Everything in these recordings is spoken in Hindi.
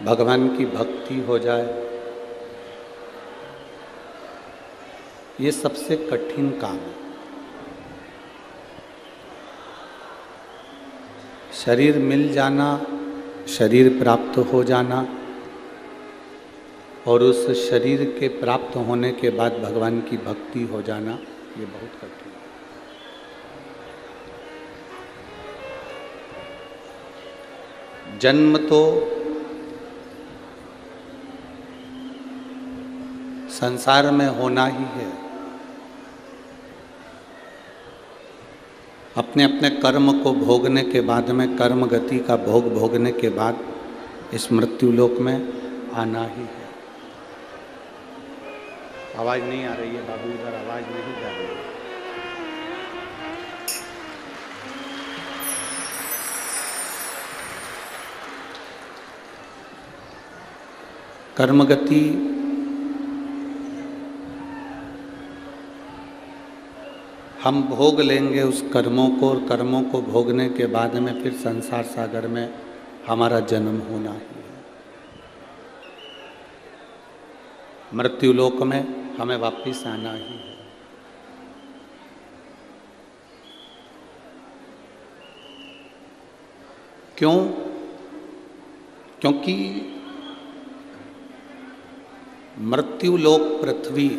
भगवान की भक्ति हो जाए, ये सबसे कठिन काम है। शरीर मिल जाना, शरीर प्राप्त हो जाना और उस शरीर के प्राप्त होने के बाद भगवान की भक्ति हो जाना, ये बहुत कठिन है। जन्म तो संसार में होना ही है। अपने अपने कर्म को भोगने के बाद में, कर्म गति का भोग भोगने के बाद इस मृत्यु लोक में आना ही है। आवाज नहीं आ रही है बाबू, इधर आवाज नहीं जा रही है। कर्म गति हम भोग लेंगे उस कर्मों को, और कर्मों को भोगने के बाद में फिर संसार सागर में हमारा जन्म होना ही है। मृत्यु लोक में हमें वापिस आना ही है। क्यों? क्योंकि मृत्यु लोक पृथ्वी,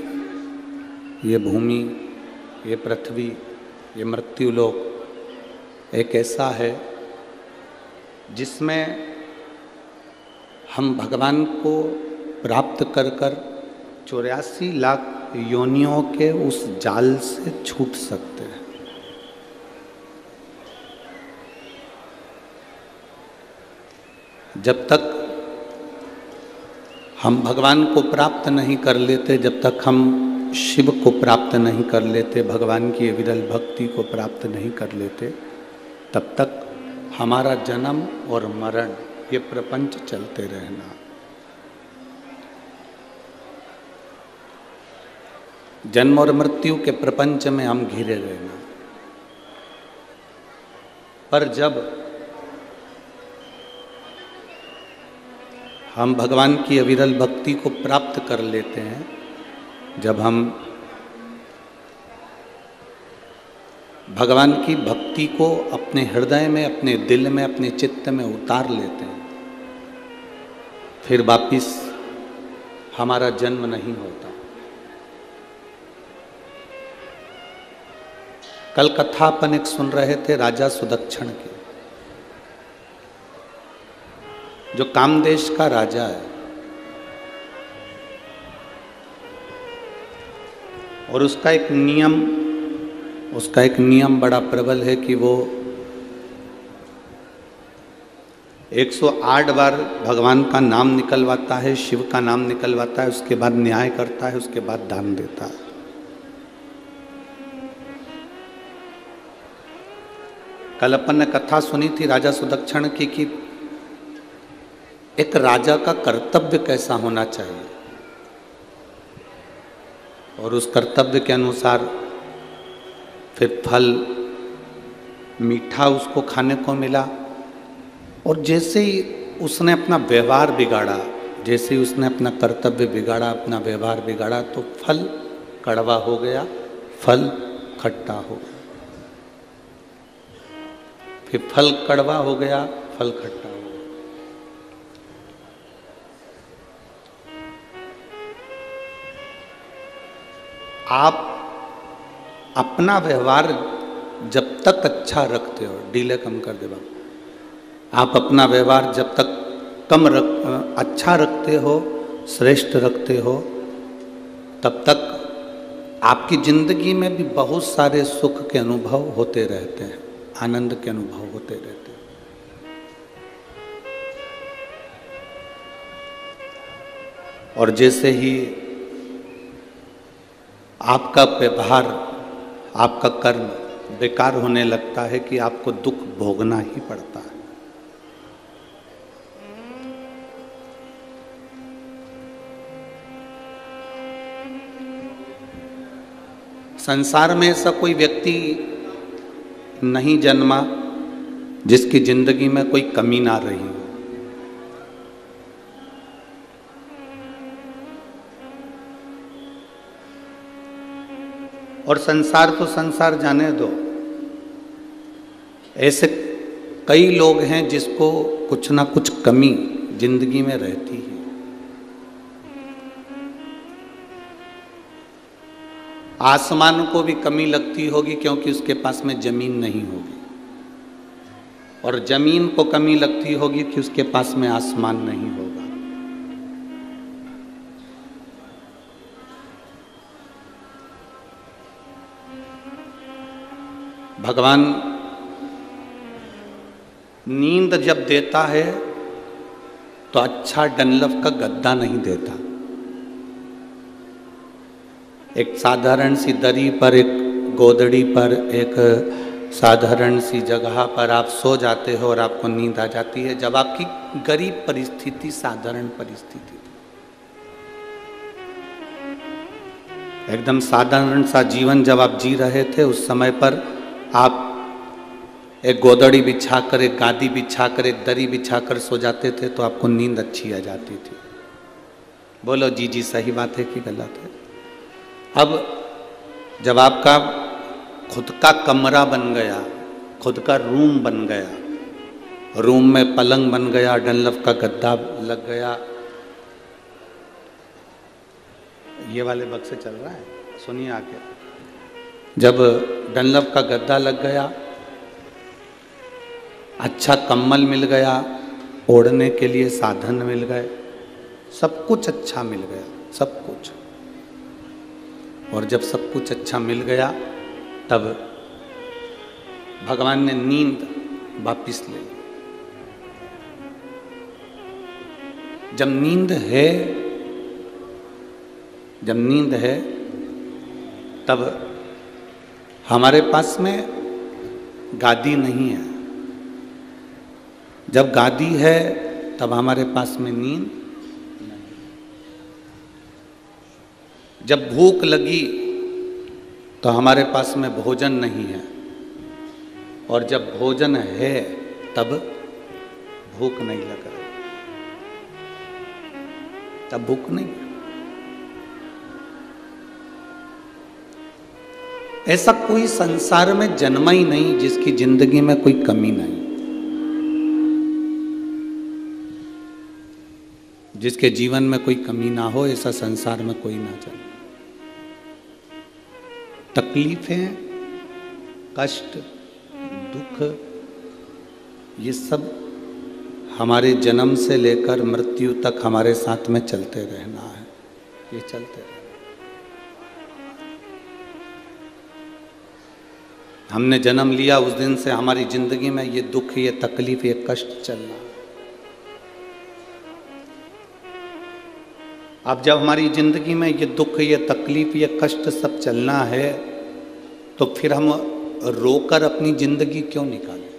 ये भूमि, ये पृथ्वी, ये मृत्यु लोक एक ऐसा है जिसमें हम भगवान को प्राप्त कर कर 84 लाख योनियों के उस जाल से छूट सकते हैं। जब तक हम भगवान को प्राप्त नहीं कर लेते, जब तक हम शिव को प्राप्त नहीं कर लेते, भगवान की विरल भक्ति को प्राप्त नहीं कर लेते, तब तक हमारा जन्म और मरण, ये प्रपंच चलते रहना। जन्म और मृत्यु के प्रपंच में हम घिरे रहना। पर जब हम भगवान की अविरल भक्ति को प्राप्त कर लेते हैं, जब हम भगवान की भक्ति को अपने हृदय में, अपने दिल में, अपने चित्त में उतार लेते हैं, फिर वापिस हमारा जन्म नहीं होता। कल कथा अपन एक सुन रहे थे राजा सुदक्षण की, जो कामदेश का राजा है, और उसका एक नियम बड़ा प्रबल है कि वो 108 बार भगवान का नाम निकलवाता है, शिव का नाम निकलवाता है, उसके बाद न्याय करता है, उसके बाद दान देता है। कल अपन ने कथा सुनी थी राजा सुदक्षण की कि एक राजा का कर्तव्य कैसा होना चाहिए, और उस कर्तव्य के अनुसार फिर फल मीठा उसको खाने को मिला। और जैसे ही उसने अपना व्यवहार बिगाड़ा, जैसे ही उसने अपना कर्तव्य बिगाड़ा, अपना व्यवहार बिगाड़ा, तो फल कड़वा हो गया, फल खट्टा हो गया, फिर फल कड़वा हो गया, फल खट्टा हो गया। आप अपना व्यवहार जब तक अच्छा रखते हो, डीले कम कर दे बाबू, आप अपना व्यवहार जब तक अच्छा रखते हो, श्रेष्ठ रखते हो, तब तक आपकी जिंदगी में भी बहुत सारे सुख के अनुभव होते रहते हैं, आनंद के अनुभव होते रहते हैं। और जैसे ही आपका व्यवहार, आपका कर्म बेकार होने लगता है कि आपको दुख भोगना ही पड़ता है। संसार में ऐसा कोई व्यक्ति नहीं जन्मा जिसकी जिंदगी में कोई कमी ना रही हो। और संसार तो संसार जाने दो, ऐसे कई लोग हैं जिसको कुछ ना कुछ कमी जिंदगी में रहती है। आसमान को भी कमी लगती होगी क्योंकि उसके पास में जमीन नहीं होगी, और जमीन को कमी लगती होगी कि उसके पास में आसमान नहीं होगा। भगवान नींद जब देता है तो अच्छा डनलप का गद्दा नहीं देता। एक साधारण सी दरी पर, एक गोदड़ी पर, एक साधारण सी जगह पर आप सो जाते हो और आपको नींद आ जाती है, जब आपकी गरीब परिस्थिति, साधारण परिस्थिति, एकदम साधारण सा जीवन जब आप जी रहे थे, उस समय पर आप एक गोदड़ी बिछाकर, एक गादी बिछाकर, एक दरी बिछाकर सो जाते थे तो आपको नींद अच्छी आ जाती थी। बोलो जी जी सही बात है कि गलत है? अब जब आपका खुद का कमरा बन गया, खुद का रूम बन गया, रूम में पलंग बन गया, डनलप का गद्दा लग गया, ये वाले बक्से चल रहा है, सुनिए आगे। जब डनलप का गद्दा लग गया, अच्छा कंबल मिल गया, ओढ़ने के लिए साधन मिल गए, सब कुछ अच्छा मिल गया, सब कुछ। और जब सब कुछ अच्छा मिल गया तब भगवान ने नींद वापिस ले ली। जब नींद है तब हमारे पास में गादी नहीं है। जब गादी है तब हमारे पास में नींद नहीं। जब भूख लगी तो हमारे पास में भोजन नहीं है, और जब भोजन है तब भूख नहीं लग रही, तब भूख नहीं। ऐसा कोई संसार में जन्मा ही नहीं जिसकी जिंदगी में कोई कमी नहीं, जिसके जीवन में कोई कमी ना हो, ऐसा संसार में कोई ना चले। तकलीफें, कष्ट, दुख, ये सब हमारे जन्म से लेकर मृत्यु तक हमारे साथ में चलते रहना है, ये चलते रहना। हमने जन्म लिया उस दिन से हमारी जिंदगी में ये दुख, ये तकलीफ, ये कष्ट चलना। अब जब हमारी जिंदगी में ये दुख, ये तकलीफ, ये कष्ट सब चलना है, तो फिर हम रोकर अपनी जिंदगी क्यों निकालें?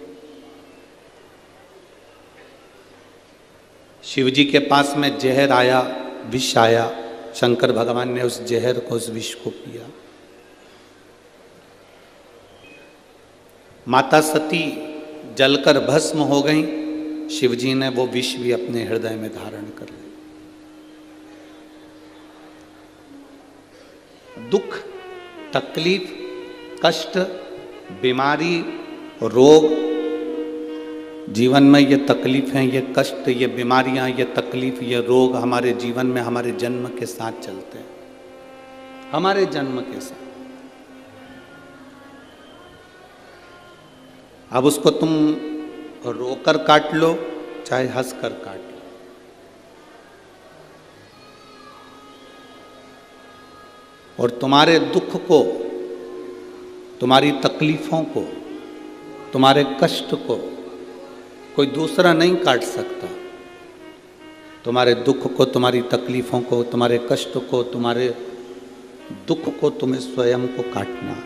शिव जी के पास में जहर आया, विष आया, शंकर भगवान ने उस जहर को, उस विष को पिया। माता सती जलकर भस्म हो गई, शिव जी ने वो विष भी अपने हृदय में धारण कर लिया। दुख, तकलीफ, कष्ट, बीमारी, रोग, जीवन में ये तकलीफें, ये कष्ट, ये बीमारियां, ये तकलीफ, ये रोग हमारे जीवन में हमारे जन्म के साथ चलते हैं, हमारे जन्म के साथ। अब उसको तुम रोकर काट लो चाहे हंस कर काट लो, और तुम्हारे दुख को, तुम्हारी तकलीफों को, तुम्हारे कष्ट को कोई दूसरा नहीं काट सकता। तुम्हारे दुख को, तुम्हारी तकलीफों को, तुम्हारे कष्ट को, तुम्हारे दुख को तुम्हें स्वयं को काटना,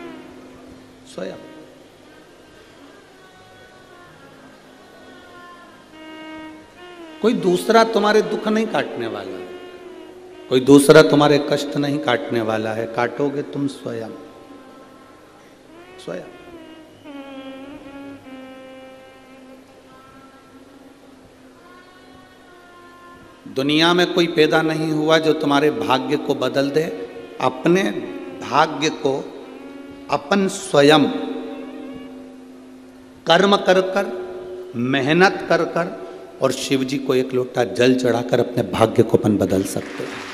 स्वयं। कोई दूसरा तुम्हारे दुख नहीं काटने वाला है, कोई दूसरा तुम्हारे कष्ट नहीं काटने वाला है, काटोगे तुम स्वयं, स्वयं। दुनिया में कोई पैदा नहीं हुआ जो तुम्हारे भाग्य को बदल दे। अपने भाग्य को अपन स्वयं कर्म कर कर, मेहनत कर कर और शिव जी को एक लोटा जल चढ़ाकर अपने भाग्य को अपन बदल सकते हैं।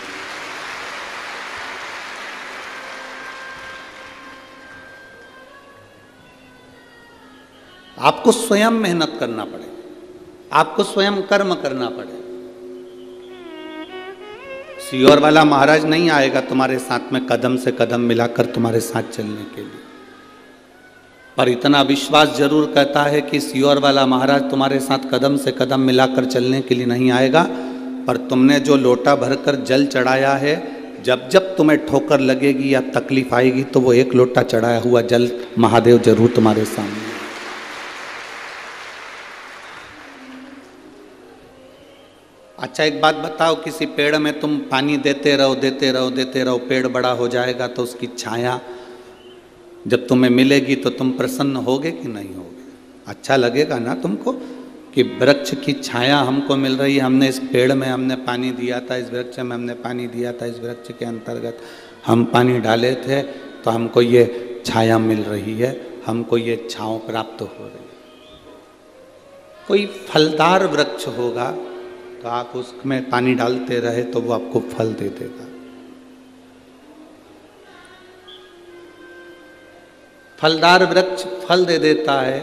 आपको स्वयं मेहनत करना पड़ेगा, आपको स्वयं कर्म करना पड़ेगा। सियोर वाला महाराज नहीं आएगा तुम्हारे साथ में कदम से कदम मिलाकर तुम्हारे साथ चलने के लिए, पर इतना विश्वास जरूर कहता है कि सियोर वाला महाराज तुम्हारे साथ कदम से कदम मिलाकर चलने के लिए नहीं आएगा, पर तुमने जो लोटा भरकर जल चढ़ाया है, जब जब तुम्हें ठोकर लगेगी या तकलीफ आएगी तो वो एक लोटा चढ़ाया हुआ जल महादेव जरूर तुम्हारे सामने। अच्छा एक बात बताओ, किसी पेड़ में तुम पानी देते रहो देते रहो देते रहो, पेड़ बड़ा हो जाएगा तो उसकी छाया जब तुम्हें मिलेगी तो तुम प्रसन्न होगे कि नहीं होगे? अच्छा लगेगा ना तुमको कि वृक्ष की छाया हमको मिल रही है, हमने इस पेड़ में हमने पानी दिया था, इस वृक्ष में हमने पानी दिया था, इस वृक्ष के अंतर्गत हम पानी डाले थे तो हमको ये छाया मिल रही है, हमको ये छांव प्राप्त हो रही है। कोई फलदार वृक्ष होगा तो आप उसमें पानी डालते रहे तो वो आपको फल दे देगा। फलदार वृक्ष फल दे देता है,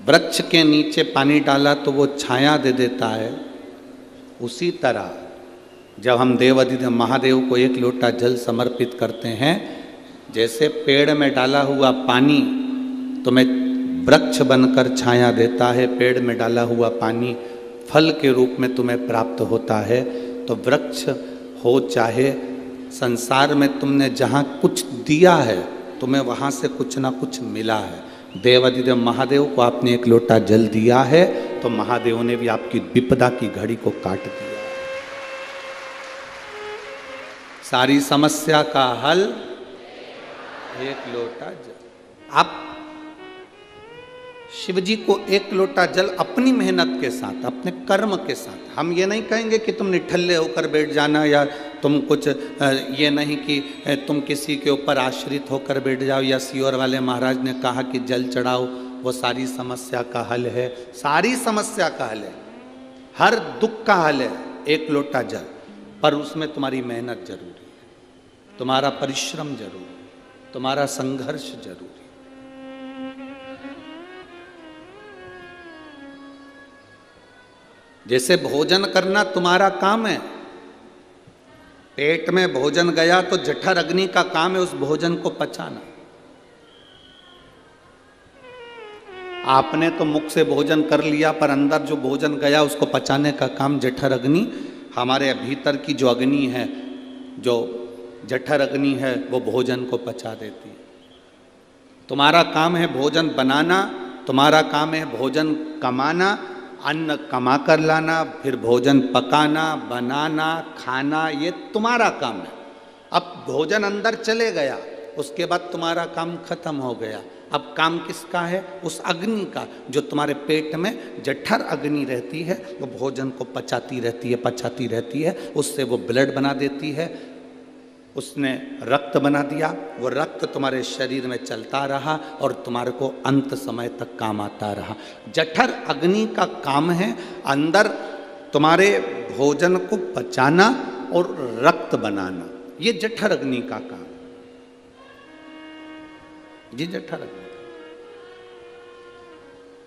वृक्ष के नीचे पानी डाला तो वो छाया दे देता है। उसी तरह जब हम देवाधिदेव महादेव को एक लोटा जल समर्पित करते हैं, जैसे पेड़ में डाला हुआ पानी तुम्हें वृक्ष बनकर छाया देता है, पेड़ में डाला हुआ पानी फल के रूप में तुम्हें प्राप्त होता है, तो वृक्ष हो चाहे संसार में तुमने जहाँ कुछ दिया है तुम्हें वहाँ से कुछ ना कुछ मिला है। देवाधिदेव महादेव को आपने एक लोटा जल दिया है तो महादेव ने भी आपकी विपदा की घड़ी को काट दिया। सारी समस्या का हल एक लोटा जल। आप शिव जी को एक लोटा जल अपनी मेहनत के साथ, अपने कर्म के साथ, हम ये नहीं कहेंगे कि तुम निठल्ले होकर बैठ जाना या तुम कुछ ये नहीं कि तुम किसी के ऊपर आश्रित होकर बैठ जाओ, या सियोर वाले महाराज ने कहा कि जल चढ़ाओ वो सारी समस्या का हल है। सारी समस्या का हल है, हर दुख का हल है एक लोटा जल, पर उसमें तुम्हारी मेहनत जरूरी है, तुम्हारा परिश्रम जरूरी है, तुम्हारा संघर्ष जरूरी है। जैसे भोजन करना तुम्हारा काम है, पेट में भोजन गया तो जठर अग्नि का काम है उस भोजन को पचाना। आपने तो मुख से भोजन कर लिया, पर अंदर जो भोजन गया उसको पचाने का काम जठर अग्नि, हमारे भीतर की जो अग्नि है, जो जठर अग्नि है, वो भोजन को पचा देती है। तुम्हारा काम है भोजन बनाना, तुम्हारा काम है भोजन कमाना, अन्न कमा कर लाना, फिर भोजन पकाना, बनाना, खाना, ये तुम्हारा काम है। अब भोजन अंदर चले गया, उसके बाद तुम्हारा काम खत्म हो गया। अब काम किसका है? उस अग्नि का, जो तुम्हारे पेट में जठर अग्नि रहती है, वो भोजन को पचाती रहती है, पचाती रहती है, उससे वो ब्लड बना देती है, उसने रक्त बना दिया, वो रक्त तुम्हारे शरीर में चलता रहा और तुम्हारे को अंत समय तक काम आता रहा। जठर अग्नि का काम है अंदर तुम्हारे भोजन को पचाना और रक्त बनाना, ये जठर अग्नि का काम, ये जठर अग्नि।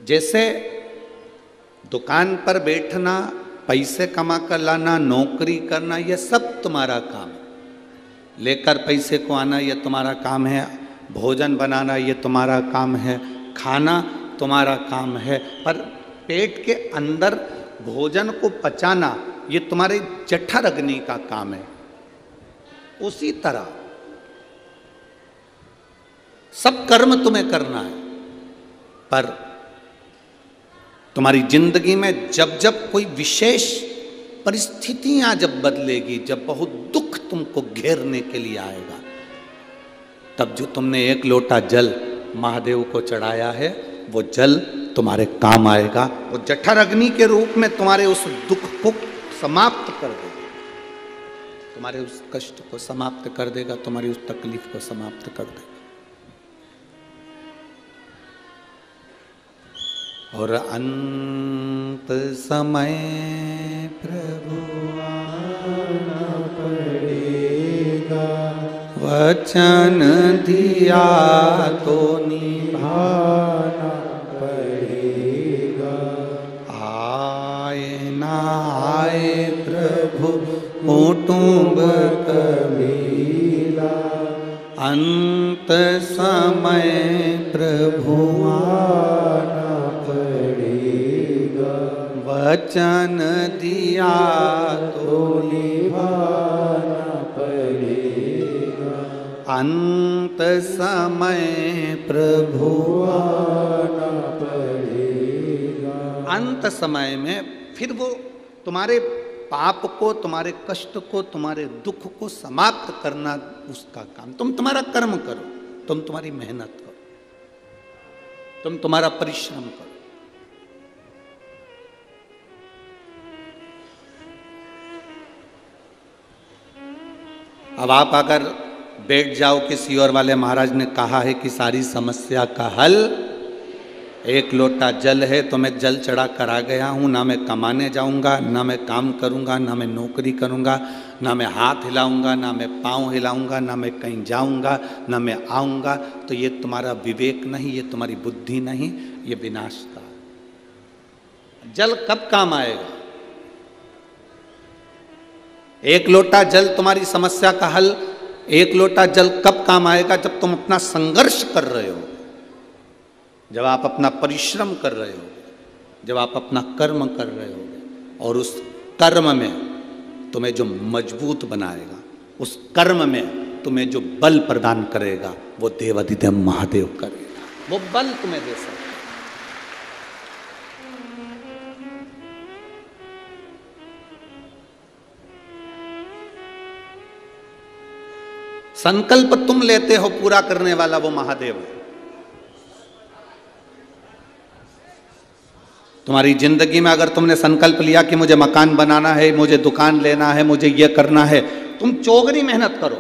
जैसे दुकान पर बैठना, पैसे कमा कर लाना, नौकरी करना, ये सब तुम्हारा काम है। लेकर पैसे को आना ये तुम्हारा काम है, भोजन बनाना ये तुम्हारा काम है, खाना तुम्हारा काम है, पर पेट के अंदर भोजन को पचाना ये तुम्हारे जठर अग्नि का काम है। उसी तरह सब कर्म तुम्हें करना है, पर तुम्हारी जिंदगी में जब जब कोई विशेष परिस्थितियां जब बदलेगी, जब बहुत दुख तुमको घेरने के लिए आएगा, तब जो तुमने एक लोटा जल महादेव को चढ़ाया है वो जल तुम्हारे काम आएगा, वो जठर अग्नि के रूप में तुम्हारे उस दुख को समाप्त कर देगा। तुम्हारे उस कष्ट को समाप्त कर देगा, तुम्हारी उस तकलीफ को समाप्त कर देगा। और अंत समय प्रभु आना पड़ेगा, वचन दिया तो निभाना पड़ेगा। आए ना आए प्रभु कुटुंब कबीला, अंत समय प्रभु आना पड़ेगा, वचन दिया तो निभाना पड़ेगा। अंत समय प्रभु आना पड़ेगा। अंत समय में फिर वो तुम्हारे पाप को, तुम्हारे कष्ट को, तुम्हारे दुख को समाप्त करना उसका काम। तुम तुम्हारा कर्म करो, तुम तुम्हारी मेहनत करो, तुम तुम्हारा परिश्रम करो। अब आप अगर बैठ जाओ किसी और वाले महाराज ने कहा है कि सारी समस्या का हल एक लोटा जल है, तो मैं जल चढ़ा कर आ गया हूँ, ना मैं कमाने जाऊँगा, ना मैं काम करूँगा, ना मैं नौकरी करूँगा, ना मैं हाथ हिलाऊँगा, ना मैं पाँव हिलाऊँगा, ना मैं कहीं जाऊँगा, ना मैं आऊँगा, तो ये तुम्हारा विवेक नहीं, ये तुम्हारी बुद्धि नहीं, ये विनाश का। जल कब काम आएगा? एक लोटा जल तुम्हारी समस्या का हल, एक लोटा जल कब काम आएगा? जब तुम अपना संघर्ष कर रहे हो, जब आप अपना परिश्रम कर रहे हो, जब आप अपना कर्म कर रहे हो, और उस कर्म में तुम्हें जो मजबूत बनाएगा, उस कर्म में तुम्हें जो बल प्रदान करेगा, वो देवाधिदेव महादेव करेगा। वो बल तुम्हें दे सकता है। संकल्प तुम लेते हो, पूरा करने वाला वो महादेव है। तुम्हारी जिंदगी में अगर तुमने संकल्प लिया कि मुझे मकान बनाना है, मुझे दुकान लेना है, मुझे ये करना है, तुम चौगनी मेहनत करो।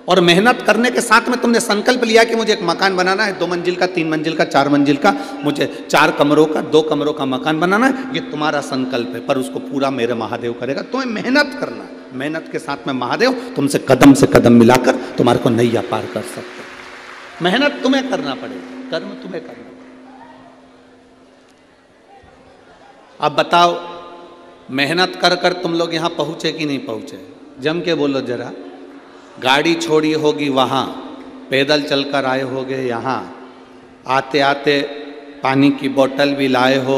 और मेहनत करने के साथ में तुमने संकल्प लिया कि मुझे एक मकान बनाना है, 2 मंजिल का, 3 मंजिल का, 4 मंजिल का, मुझे 4 कमरों का, 2 कमरों का मकान बनाना है, ये तुम्हारा संकल्प है। पर उसको पूरा मेरे महादेव करेगा। तुम्हें मेहनत करना है, मेहनत के साथ में महादेव तुमसे कदम से कदम मिलाकर तुम्हारे को नैया पार कर सकते। मेहनत तुम्हें करना पड़ेगा, कर्म तुम्हें करना पड़ेगा। अब बताओ, मेहनत कर कर तुम लोग यहां पहुंचे कि नहीं पहुंचे? जम के बोलो जरा। गाड़ी छोड़ी होगी वहां, पैदल चलकर आए होगे यहाँ, आते आते पानी की बोतल भी लाए हो,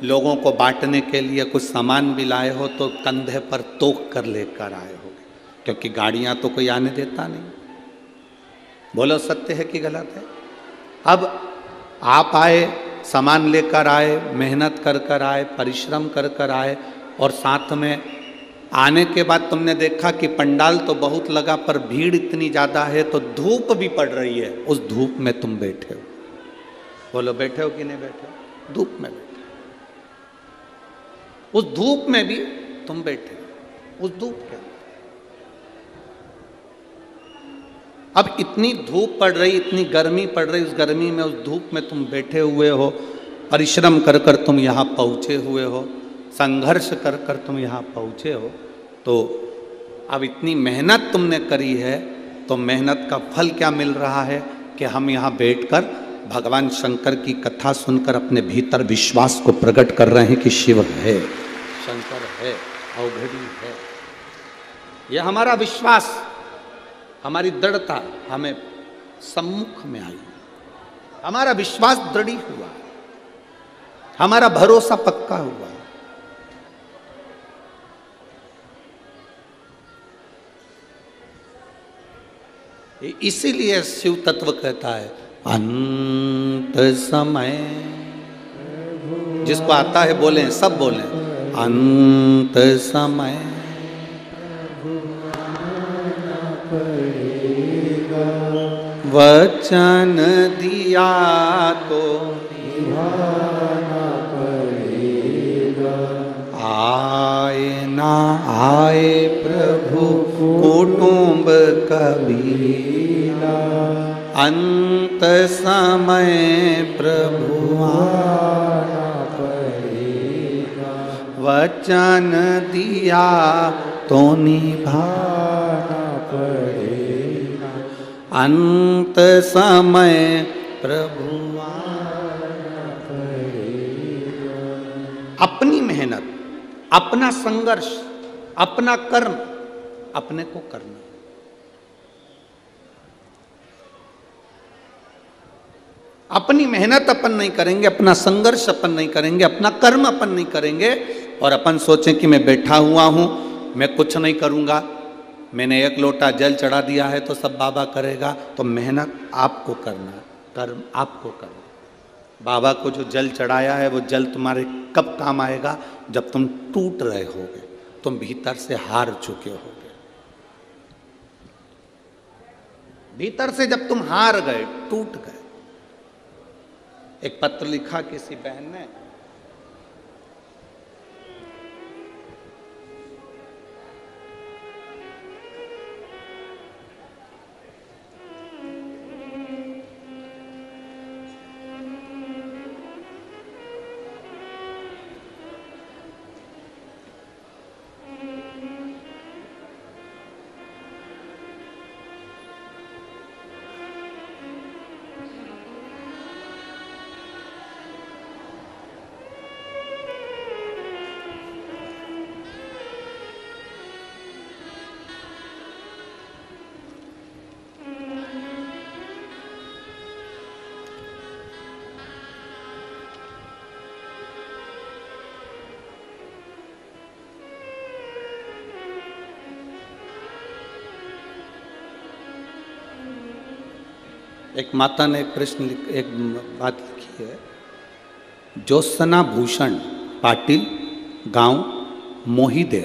लोगों को बांटने के लिए कुछ सामान भी लाए हो, तो कंधे पर तोक कर लेकर आए होगे, क्योंकि गाड़ियां तो कोई आने देता नहीं। बोलो सत्य है कि गलत है? अब आप आए, सामान लेकर आए, मेहनत कर कर आए, परिश्रम कर कर आए, और साथ में आने के बाद तुमने देखा कि पंडाल तो बहुत लगा पर भीड़ इतनी ज़्यादा है, तो धूप भी पड़ रही है। उस धूप में तुम बैठे हो। बोलो बैठे हो कि नहीं बैठे हो? धूप में बैठे, उस धूप में भी तुम बैठे हो, उस धूप के अंदर। अब इतनी धूप पड़ रही, इतनी गर्मी पड़ रही, उस गर्मी में, उस धूप में तुम बैठे हुए हो, परिश्रम कर कर तुम यहाँ पहुँचे हुए हो, संघर्ष कर कर तुम यहाँ पहुँचे हो। तो अब इतनी मेहनत तुमने करी है, तो मेहनत का फल क्या मिल रहा है कि हम यहाँ बैठकर भगवान शंकर की कथा सुनकर अपने भीतर विश्वास को प्रकट कर रहे हैं कि शिव है, शंकर है, अवघड़ी है। ये हमारा विश्वास, हमारी दृढ़ता हमें सम्मुख में आई, हमारा विश्वास दृढ़ हुआ, हमारा भरोसा पक्का हुआ। इसीलिए शिव तत्व कहता है अंत समय। जिसको आता है बोले, सब बोले अंत समय वचन दिया तो निभाना पड़ेगा, आए न आए प्रभु कुटुंब कबीरा, अंत समय प्रभु आना पड़ेगा, वचन दिया तो निभाना पड़ेगा, अंत समय प्रभु आना पड़ेगा। अपनी मेहनत, अपना संघर्ष, अपना कर्म अपने को करना। अपनी मेहनत अपन नहीं करेंगे, अपना संघर्ष अपन नहीं करेंगे, अपना कर्म अपन नहीं करेंगे और अपन सोचें कि मैं बैठा हुआ हूं, मैं कुछ नहीं करूंगा, मैंने एक लोटा जल चढ़ा दिया है तो सब बाबा करेगा। तो मेहनत आपको करना, कर्म आपको करना। बाबा को जो जल चढ़ाया है वो जल तुम्हारे कब काम आएगा? जब तुम टूट रहे होगे, तुम भीतर से हार चुके होगे। भीतर से जब तुम हार गए, टूट गए। एक पत्र लिखा किसी बहन ने, एक माता ने एक बात लिखी है, ज्योत्सना भूषण पाटिल, गांव मोहिदे,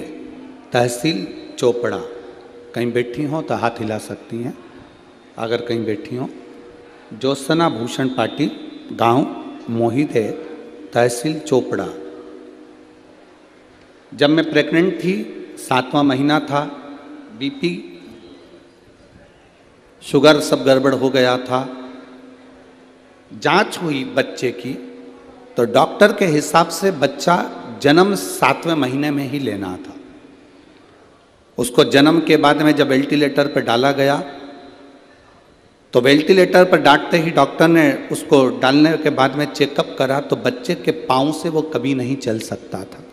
तहसील चोपड़ा। कहीं बैठी हो तो हाथ हिला सकती हैं अगर कहीं बैठी हो। ज्योत्सना भूषण पाटिल, गांव मोहिदे, तहसील चोपड़ा। जब मैं प्रेग्नेंट थी, 7वां महीना था, बीपी शुगर सब गड़बड़ हो गया था। जांच हुई बच्चे की तो डॉक्टर के हिसाब से बच्चा जन्म 7वें महीने में ही लेना था। उसको जन्म के बाद में जब वेंटिलेटर पर डाला गया तो वेंटिलेटर पर डालते ही डॉक्टर ने उसको डालने के बाद में चेकअप करा तो बच्चे के पांव से वो कभी नहीं चल सकता था।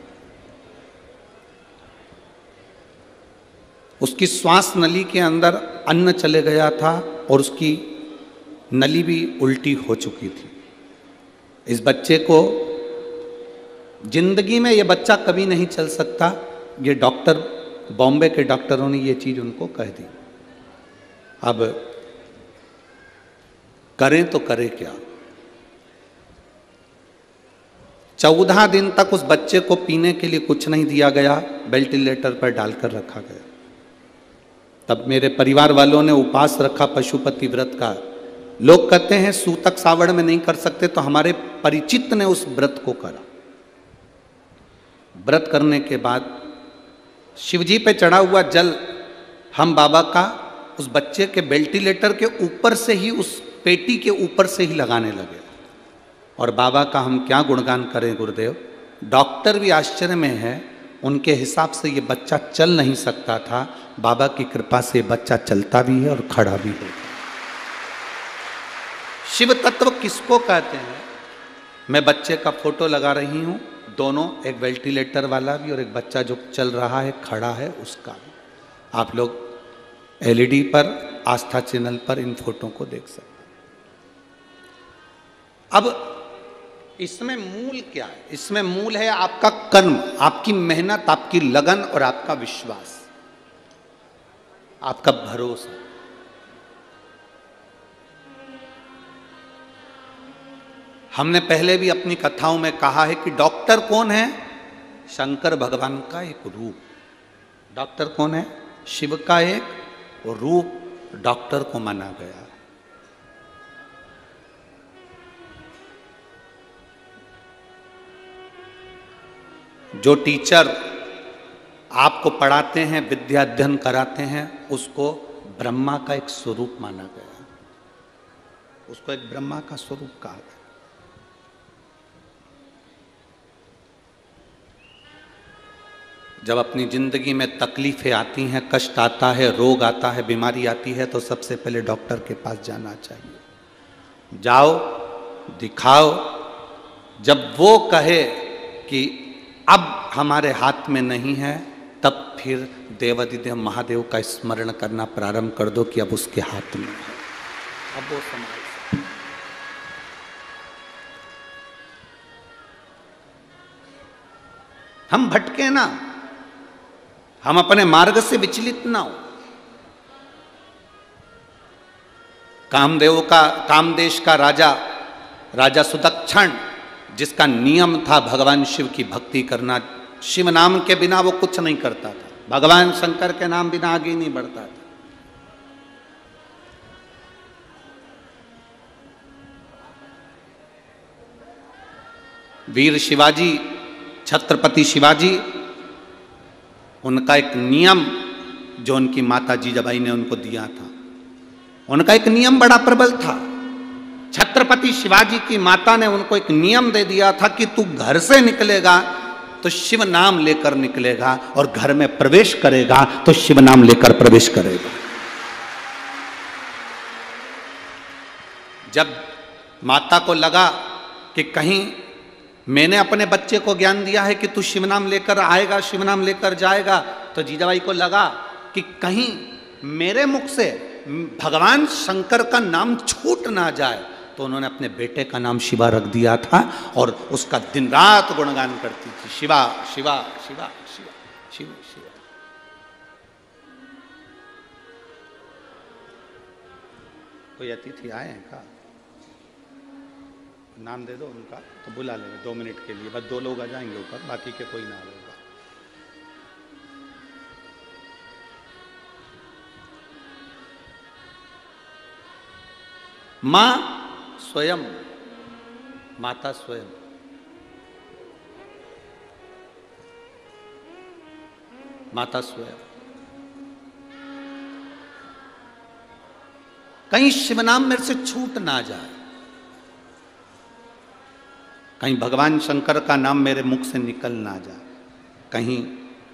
उसकी श्वास नली के अंदर अन्न चले गया था और उसकी नली भी उल्टी हो चुकी थी। इस बच्चे को जिंदगी में ये बच्चा कभी नहीं चल सकता, ये डॉक्टर, बॉम्बे के डॉक्टरों ने ये चीज उनको कह दी। अब करें तो करें क्या? 14 दिन तक उस बच्चे को पीने के लिए कुछ नहीं दिया गया, वेंटिलेटर पर डालकर रखा गया। तब मेरे परिवार वालों ने उपवास रखा, पशुपति व्रत का। लोग कहते हैं सूतक सावड़ में नहीं कर सकते, तो हमारे परिचित ने उस व्रत को करा। व्रत करने के बाद शिवजी पे चढ़ा हुआ जल हम बाबा का उस बच्चे के वेंटिलेटर के ऊपर से ही, उस पेटी के ऊपर से ही लगाने लगे। और बाबा का हम क्या गुणगान करें गुरुदेव। डॉक्टर भी आश्चर्य में है, उनके हिसाब से ये बच्चा चल नहीं सकता था, बाबा की कृपा से बच्चा चलता भी है और खड़ा भी है। शिव तत्व किसको कहते हैं? मैं बच्चे का फोटो लगा रही हूं, दोनों, एक वेंटिलेटर वाला भी और एक बच्चा जो चल रहा है, खड़ा है, उसका भी। आप लोग एलईडी पर, आस्था चैनल पर इन फोटो को देख सकते हैं। अब इसमें मूल क्या है? इसमें मूल है आपका कर्म, आपकी मेहनत, आपकी लगन और आपका विश्वास, आपका भरोसा। हमने पहले भी अपनी कथाओं में कहा है कि डॉक्टर कौन है? शंकर भगवान का एक रूप। डॉक्टर कौन है? शिव का एक रूप डॉक्टर को माना गया। जो टीचर आपको पढ़ाते हैं, विद्या अध्ययन कराते हैं, उसको ब्रह्मा का एक स्वरूप माना गया, उसको एक ब्रह्मा का स्वरूप कहा गया। जब अपनी जिंदगी में तकलीफें आती हैं, कष्ट आता है, रोग आता है, बीमारी आती है, तो सबसे पहले डॉक्टर के पास जाना चाहिए। जाओ, दिखाओ। जब वो कहे कि अब हमारे हाथ में नहीं है, तब फिर देवाधिदेव महादेव का स्मरण करना प्रारंभ कर दो कि अब उसके हाथ में है, अब वो संभाल। हम भटके ना, हम अपने मार्ग से विचलित ना हो। कामदेश का राजा सुदक्षण, जिसका नियम था भगवान शिव की भक्ति करना, शिव नाम के बिना वो कुछ नहीं करता था, भगवान शंकर के नाम बिना आगे नहीं बढ़ता था। वीर शिवाजी, छत्रपति शिवाजी, उनका एक नियम जो उनकी माता जीजाबाई ने उनको दिया था, उनका एक नियम बड़ा प्रबल था। छत्रपति शिवाजी की माता ने उनको एक नियम दे दिया था कि तू घर से निकलेगा तो शिव नाम लेकर निकलेगा, और घर में प्रवेश करेगा तो शिव नाम लेकर प्रवेश करेगा। जब माता को लगा कि कहीं मैंने अपने बच्चे को ज्ञान दिया है कि तू शिव नाम लेकर आएगा, शिव नाम लेकर जाएगा, तो जीजाबाई को लगा कि कहीं मेरे मुख से भगवान शंकर का नाम छूट ना जाए, तो उन्होंने अपने बेटे का नाम शिवा रख दिया था, और उसका दिन रात गुणगान करती थी, शिवा शिवा शिवा शिवा शिव शिवा। कोई अतिथि आए हैं का? नाम दे दो उनका, तो बुला लेंगे 2 मिनट के लिए, बस 2 लोग आ जाएंगे ऊपर, बाकी के कोई ना आएगा। मां स्वयं, माता स्वयं, माता स्वयं, कहीं शिव नाम मेरे से छूट ना जाए, कहीं भगवान शंकर का नाम मेरे मुख से निकल ना जाए, कहीं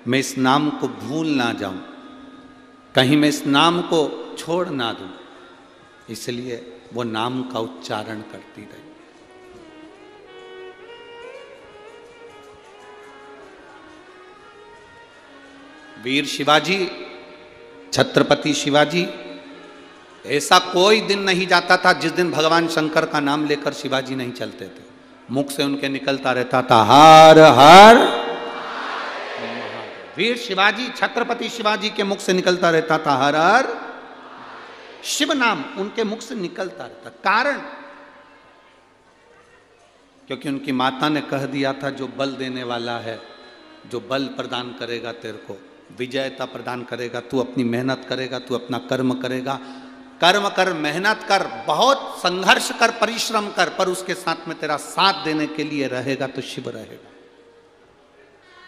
मैं इस नाम को भूल ना जाऊं, कहीं मैं इस नाम को छोड़ ना दूं, इसलिए वो नाम का उच्चारण करती रही। वीर शिवाजी, छत्रपति शिवाजी, ऐसा कोई दिन नहीं जाता था जिस दिन भगवान शंकर का नाम लेकर शिवाजी नहीं चलते थे। मुख से उनके निकलता रहता था हर हर। वीर शिवाजी, छत्रपति शिवाजी के मुख से निकलता रहता था हर हर। शिव नाम उनके मुख से निकलता रहता। कारण, क्योंकि उनकी माता ने कह दिया था, जो बल देने वाला है, जो बल प्रदान करेगा तेरे को, विजयता प्रदान करेगा, तू अपनी मेहनत करेगा, तू अपना कर्म करेगा, कर्म कर, मेहनत कर, बहुत संघर्ष कर, परिश्रम कर, पर उसके साथ में तेरा साथ देने के लिए रहेगा तो शिव रहेगा,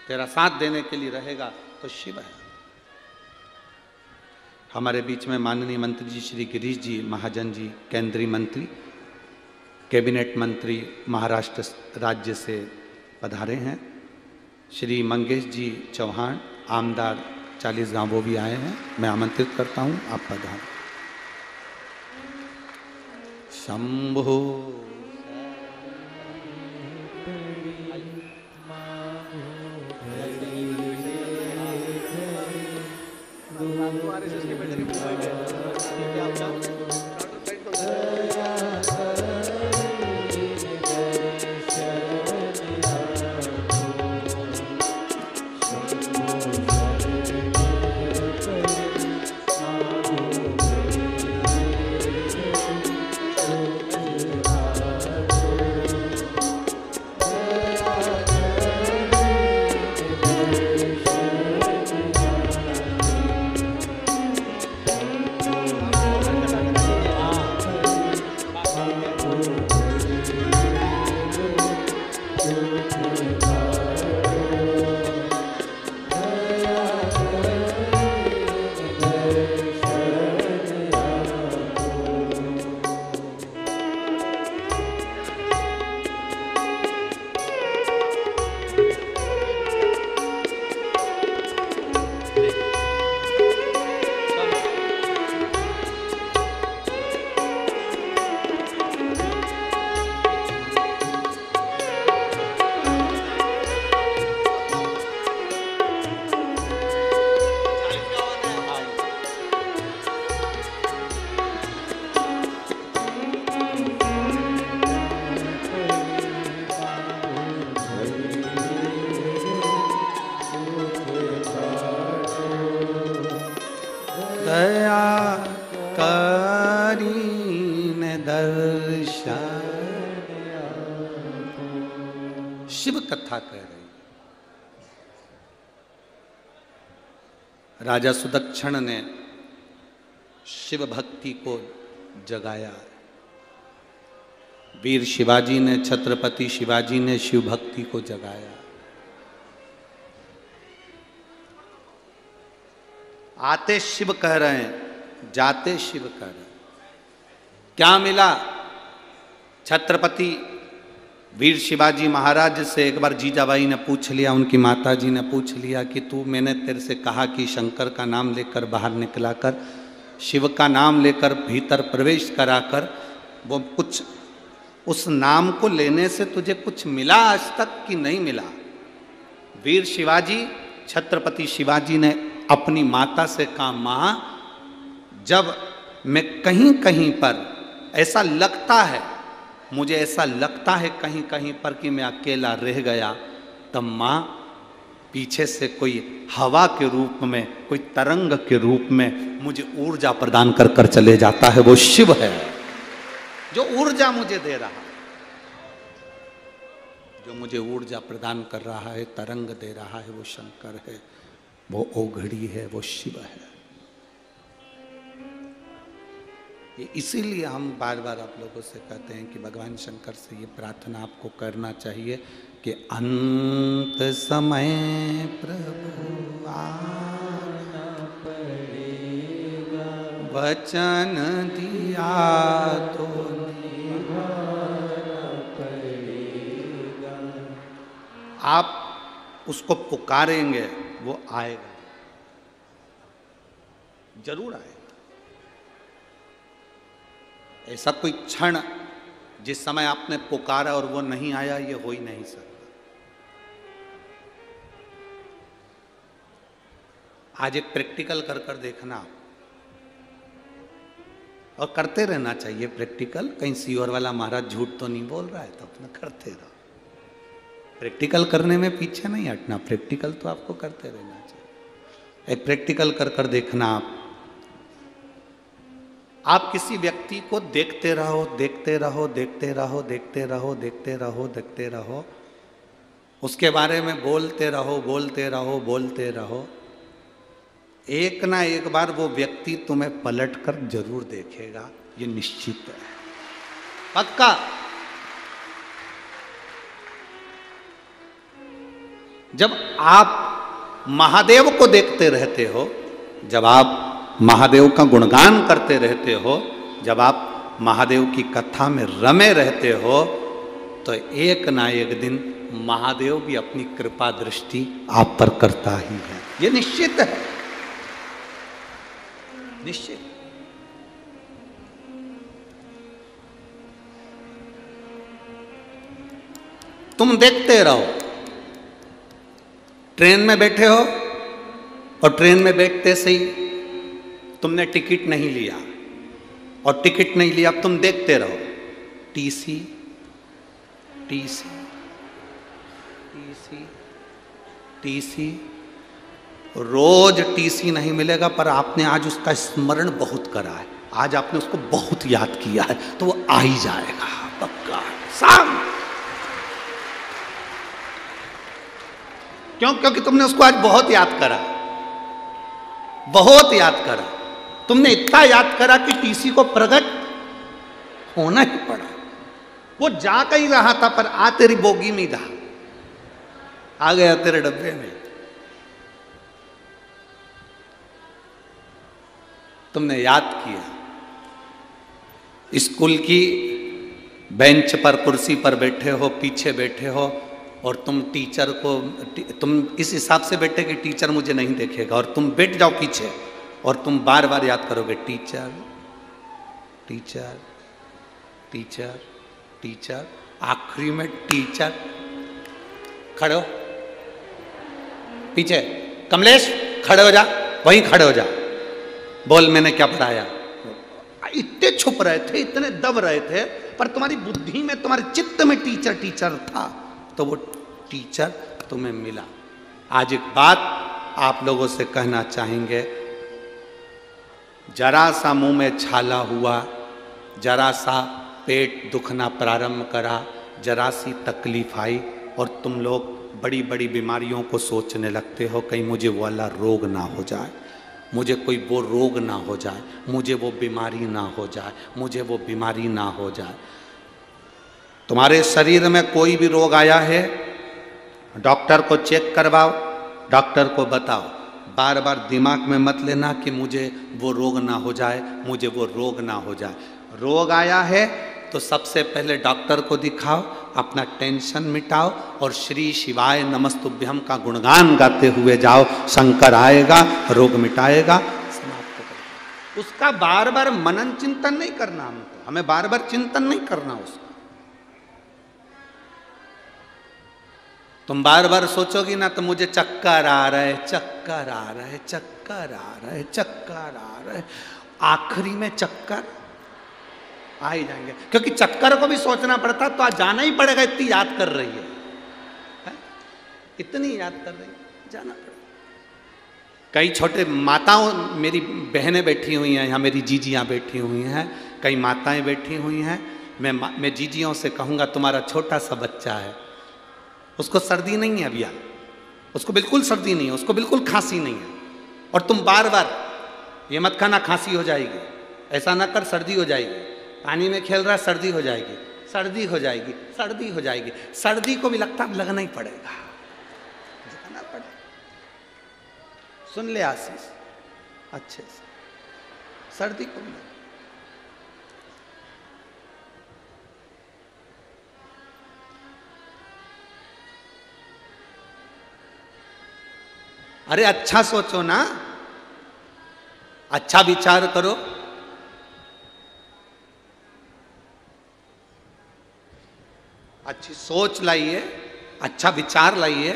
तेरा साथ देने के लिए रहेगा तो शिव है। हमारे बीच में माननीय मंत्री जी श्री गिरीश जी महाजन जी, केंद्रीय मंत्री, कैबिनेट मंत्री महाराष्ट्र राज्य से पधारे हैं। श्री मंगेश जी चौहान, आमदार 40 गांव, वो भी आए हैं। मैं आमंत्रित करता हूं, आप पधारें। शंभो कथा कह रही। राजा सुदक्षिण ने शिव भक्ति को जगाया, वीर शिवाजी ने, छत्रपति शिवाजी ने शिव भक्ति को जगाया। आते शिव कह रहे हैं, जाते शिव कह रहे हैं। क्या मिला? छत्रपति वीर शिवाजी महाराज से एक बार जीजाबाई ने पूछ लिया, उनकी माता जी ने पूछ लिया कि तू, मैंने तेरे से कहा कि शंकर का नाम लेकर बाहर निकला कर, शिव का नाम लेकर भीतर प्रवेश करा कर, वो कुछ उस नाम को लेने से तुझे कुछ मिला आज तक कि नहीं मिला? वीर शिवाजी, छत्रपति शिवाजी ने अपनी माता से कहा, माँ, जब मैं कहीं कहीं पर ऐसा लगता है, मुझे ऐसा लगता है कहीं कहीं पर कि मैं अकेला रह गया, तब माँ पीछे से कोई हवा के रूप में, कोई तरंग के रूप में मुझे ऊर्जा प्रदान कर कर चले जाता है। वो शिव है जो ऊर्जा मुझे दे रहा है, जो मुझे ऊर्जा प्रदान कर रहा है, तरंग दे रहा है, वो शंकर है, वो ओघड़ी है, वो शिव है। ये इसीलिए हम बार बार आप लोगों से कहते हैं कि भगवान शंकर से ये प्रार्थना आपको करना चाहिए कि अंत समय प्रभु आना पड़ेगा, वचन दिया तो निभाना पड़ेगा। आप उसको पुकारेंगे, वो आएगा, जरूर आएगा। ऐसा कोई क्षण जिस समय आपने पुकारा और वो नहीं आया, ये हो ही नहीं सकता। आज एक प्रैक्टिकल कर कर देखना, और करते रहना चाहिए प्रैक्टिकल। कहीं सीओर वाला महाराज झूठ तो नहीं बोल रहा है, तो अपना करते रहो। प्रैक्टिकल करने में पीछे नहीं हटना, प्रैक्टिकल तो आपको करते रहना चाहिए। एक प्रैक्टिकल कर कर देखना, आप किसी व्यक्ति को देखते रहो, देखते रहो, देखते रहो, देखते रहो, देखते रहो, देखते रहो, उसके बारे में बोलते रहो, बोलते रहो, बोलते रहो। एक ना एक बार वो व्यक्ति तुम्हें पलटकर जरूर देखेगा, ये निश्चित है, पक्का। जब आप महादेव को देखते रहते हो, जब आप महादेव का गुणगान करते रहते हो, जब आप महादेव की कथा में रमे रहते हो, तो एक ना एक दिन महादेव भी अपनी कृपा दृष्टि आप पर करता ही है, ये निश्चित है, निश्चित। तुम देखते रहो, ट्रेन में बैठे हो और ट्रेन में बैठते से ही तुमने टिकट नहीं लिया, और टिकट नहीं लिया, अब तुम देखते रहो, टीसी टीसी टीसी टीसी, रोज टीसी नहीं मिलेगा, पर आपने आज उसका स्मरण बहुत करा है, आज आपने उसको बहुत याद किया है, तो वो आ ही जाएगा पक्का, शाम। क्यों? क्योंकि तुमने उसको आज बहुत याद करा, बहुत याद करा। तुमने इतना याद करा कि टीसी को प्रकट होना ही पड़ा। वो जा कहीं रहा था, पर आ तेरी बोगी में था, आ गया तेरे डब्बे में। तुमने याद किया। स्कूल की बेंच पर, कुर्सी पर बैठे हो, पीछे बैठे हो, और तुम टीचर को, तुम इस हिसाब से बैठे कि टीचर मुझे नहीं देखेगा, और तुम बैठ जाओ पीछे, और तुम बार बार याद करोगे, टीचर टीचर टीचर टीचर, आखिरी में टीचर। खड़े हो, पीछे, कमलेश खड़े हो जा, वहीं खड़े हो जा, बोल मैंने क्या पढ़ाया। इतने छुप रहे थे, इतने दब रहे थे, पर तुम्हारी बुद्धि में, तुम्हारे चित्त में टीचर टीचर था, तो वो टीचर तुम्हें मिला। आज एक बात आप लोगों से कहना चाहेंगे, जरा सा मुंह में छाला हुआ, जरा सा पेट दुखना प्रारंभ करा, जरा सी तकलीफ आई, और तुम लोग बड़ी बड़ी बीमारियों को सोचने लगते हो, कहीं मुझे वो वाला रोग ना हो जाए, मुझे कोई वो रोग ना हो जाए, मुझे वो बीमारी ना हो जाए, मुझे वो बीमारी ना हो जाए। तुम्हारे शरीर में कोई भी रोग आया है, डॉक्टर को चेक करवाओ, डॉक्टर को बताओ। बार बार दिमाग में मत लेना कि मुझे वो रोग ना हो जाए, मुझे वो रोग ना हो जाए। रोग आया है तो सबसे पहले डॉक्टर को दिखाओ, अपना टेंशन मिटाओ और श्री शिवाय नमस्तुभ्यम का गुणगान गाते हुए जाओ। शंकर आएगा, रोग मिटाएगा, समाप्त करेगा। उसका बार बार मनन चिंतन नहीं करना हमको, हमें बार बार चिंतन नहीं करना उसका। तुम बार बार सोचोगी ना तो मुझे चक्कर आ रहा है, चक्कर आ रहा है, चक्कर आ रहा है, चक्कर आ रहा है, आखिरी में चक्कर आ ही जाएंगे। क्योंकि चक्कर को भी सोचना पड़ता, तो आज जाना ही पड़ेगा। इतनी याद कर रही है, इतनी याद कर रही है, जाना पड़ेगा। कई छोटे माताओं, मेरी बहनें बैठी हुई हैं यहाँ, मेरी जीजियाँ बैठी हुई हैं, कई माताएं बैठी हुई हैं। मैं जीजियों से कहूँगा, तुम्हारा छोटा सा बच्चा है, उसको सर्दी नहीं है अभी, उसको बिल्कुल सर्दी नहीं है, उसको बिल्कुल खांसी नहीं है, और तुम बार बार ये मत खाना खांसी हो जाएगी, ऐसा ना कर सर्दी हो जाएगी, पानी में खेल रहा है सर्दी हो जाएगी, सर्दी हो जाएगी, सर्दी हो जाएगी। सर्दी को भी लगता है लगना ही पड़ेगा, जाना पड़ेगा। सुन ले आशीष अच्छे से, सर्दी को भी लगता। अरे अच्छा सोचो ना, अच्छा विचार करो। अच्छी सोच लाइए, अच्छा विचार लाइए।